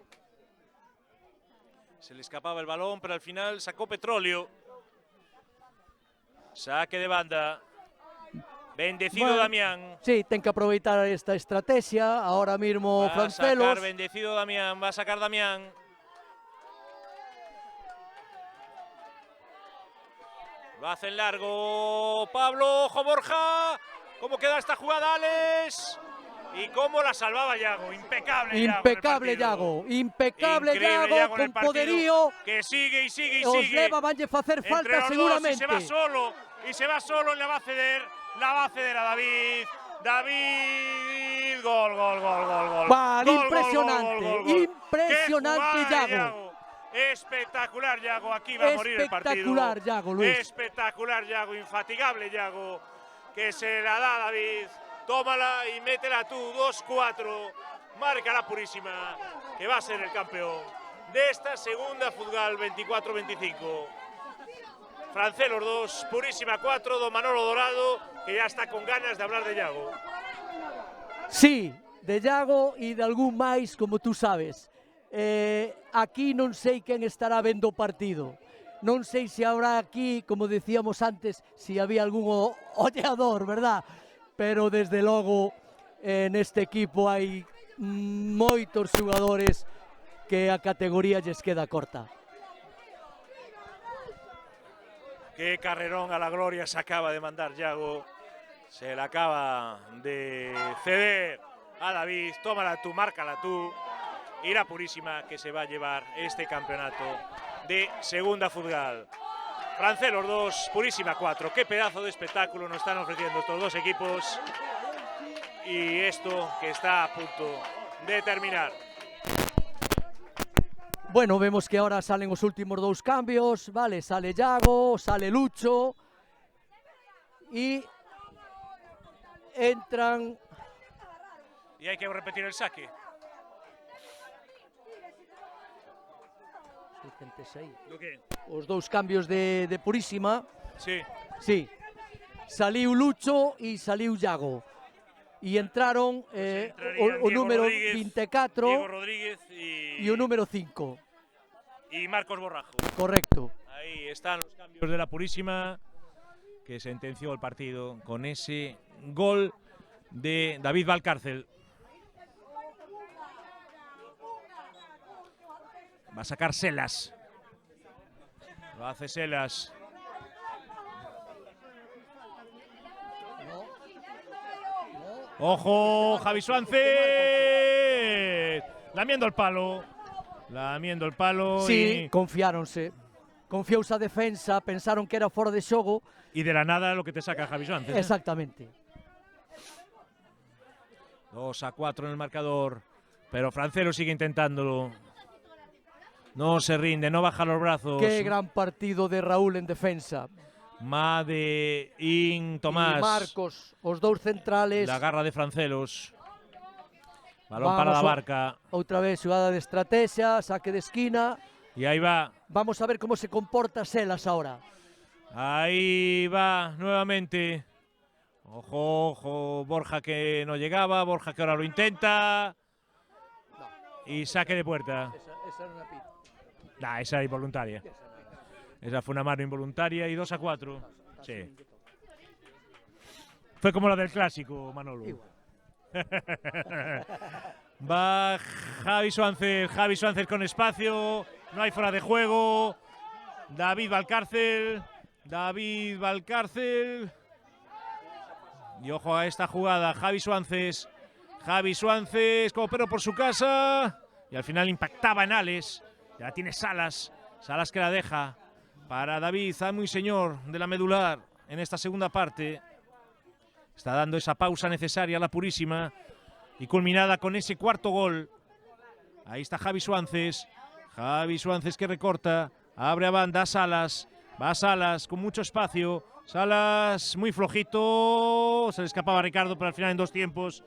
Se le escapaba el balón, pero al final sacó Petróleo. Saque de banda. Bendecido bueno, Damián. Sí, ten que aproveitar esta estrategia. Ahora mismo Francelos. Va a sacar Bendecido Damián, va a sacar Damián. Lo hace en largo Pablo. Ojo Borja. ¿Cómo queda esta jugada, Alex? Y cómo la salvaba Yago. Impecable Yago. Impecable Yago. Impecable Yago con poderío. Que sigue y sigue y os sigue. Leva vanlle facer falta seguramente. Y se va solo. Y se va solo. La va a ceder. La va a ceder a David. David. Gol, gol, gol, gol, gol. Vale, impresionante. Impresionante Yago. Espectacular Yago. Aquí va a morir el partido. Espectacular Yago, Luis. Espectacular Yago. Infatigable Yago. Que se la da David. Tómala y métela tú, 2-4, marca La Purísima, que va a ser el campeón de esta segunda Futgal 24-25. Francelos 2, Purísima 4, don Manolo Dorado, que ya está con ganas de hablar de Yago. Sí, de Yago e de algún máis, como tú sabes. Aquí non sei quen estará vendo o partido. Non sei se habrá aquí, como decíamos antes, si había algún ollador, verdad? Pero desde logo neste equipo hai moitos xogadores que a categoría lles queda corta. Qué carrerón a la gloria se acaba de mandar Yago. Se la acaba de ceder a David. Tómala tú, márcala tú. Y La Purísima que se va a llevar este campeonato de segunda Futgal. Francelos 2, Purísima 4. Qué pedazo de espectáculo nos están ofreciendo estos dos equipos. Y esto que está a punto de terminar. Bueno, vemos que ahora salen os últimos dous cambios, vale, sale Yago, sale Lucho. Y entran... Y hay que repetir el saque. 76. ¿Lo qué? Os dous cambios de Purísima. Sí. Sí. Saliu Lucho e saliu Yago. E entraron o número Rodríguez, 24 Diego Rodríguez e o número 5. Y Marcos Borrajo. Correcto. Ahí Ahí están los cambios de la Purísima, que sentenció el partido con ese gol de David Valcárcel. Va a sacar Selas. Lo hace Selas. ¡Ojo! Javi Suárez. Lamiendo el palo. Lamiendo el palo. Sí, confiáronse. Confiouse a defensa, pensaron que era fora de xogo. Y de la nada lo que te saca Javi Suárez. Exactamente. 2-4 en el marcador. Pero Francelo sigue intentándolo. No se rinde, no baja los brazos. Qué gran partido de Raúl en defensa. Made, Tomás. Y Marcos, os dous centrales. La garra de Francelos. Balón para la Barca. Outra vez jugada de estrategia, saque de esquina. Y ahí va. Vamos a ver cómo se comporta Selas ahora. Ahí va nuevamente. Ojo, ojo, Borja que no llegaba, Borja que ahora lo intenta. Y saque de puerta. Esa era una pita. Nah, esa era involuntaria. Esa fue una mano involuntaria y 2-4. Sí. Fue como la del clásico, Manolo. Va Javi Suárez con espacio. No hay fuera de juego. David Valcárcel. Y ojo a esta jugada. Javi Suárez como perro por su casa. Y al final impactaba en Alex. Ya tiene Salas que la deja para David, amo y señor de la medular en esta segunda parte. Está dando esa pausa necesaria a la Purísima y culminada con ese cuarto gol. Ahí está Javi Suárez que recorta, abre a banda a Salas, va a Salas con mucho espacio, Salas muy flojito, se le escapaba a Ricardo, pero al final en dos tiempos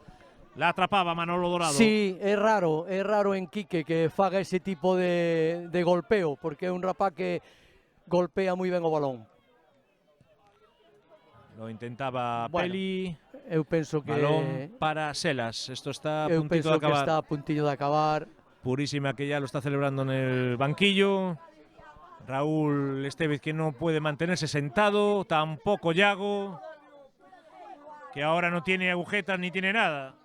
la atrapaba Manolo Dorado. Sí, é raro en Quique que faga ese tipo de golpeo, porque é un rapaz que golpea moi ben o balón. Lo intentaba Bueno, Peli. Eu penso que Balón para Selas. Esto está a puntito de acabar. Está a puntillo de acabar. Purísima que ya lo está celebrando en el banquillo. Raúl Estevez que no puede mantenerse sentado. Tampoco Yago, que ahora no tiene agujetas ni tiene nada.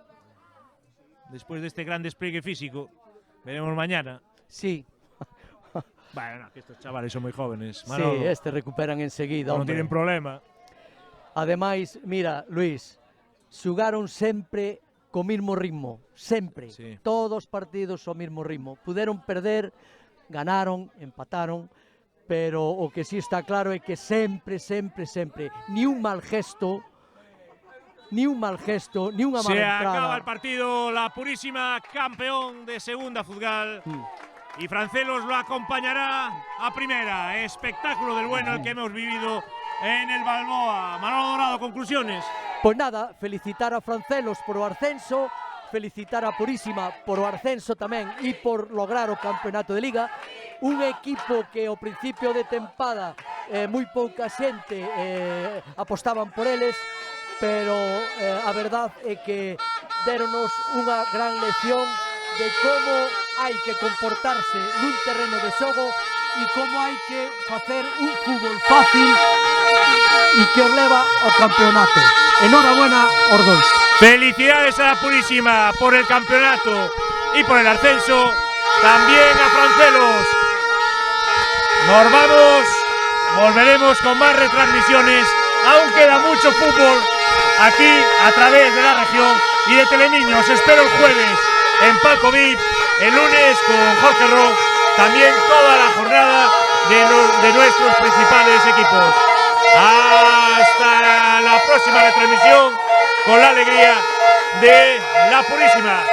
Después de este gran despliegue físico. Veremos mañana. Sí. Bueno, no, que estos chavales son muy jóvenes. Manolo, Sí, recuperan enseguida. no tienen problema. Ademais, mira, Luis, xugaron sempre co mismo ritmo, sempre. Sí. Todos os partidos ao mismo ritmo. Puderon perder, ganaron, empataron, pero o que sí está claro é que sempre, ni un mal gesto, ni unha mala Se entrada. acaba el partido, la Purísima campeón de segunda Futgal. Y Francelos lo acompañará a primera. Espectáculo del bueno el que hemos vivido en el Balboa. Manolo Dorado, conclusiones. Pues nada, felicitar a Francelos por o ascenso, felicitar a Purísima por o ascenso tamén e por lograr o campeonato de Liga. Un equipo que ao principio de tempada moi pouca xente apostaban por eles, pero a verdad é que déronos unha gran lección de como hai que comportarse nun terreno de xogo e como hai que facer un fútbol fácil e que os leva ao campeonato. Enhorabuena aos dois. Felicidades a la Purísima por el campeonato y por el ascenso. También a Francelos. Nos vamos, volveremos con más retransmisiones. Aún queda mucho fútbol aquí a través de la región y de Teleniños. Espero el jueves en Palco VIP, el lunes con Jorge Ron, también toda la jornada de nuestros principales equipos. Hasta la próxima retransmisión con la alegría de la Purísima.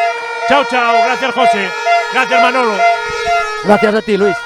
Chao, chao. Gracias, José. Gracias, Manolo. Gracias a ti, Luis.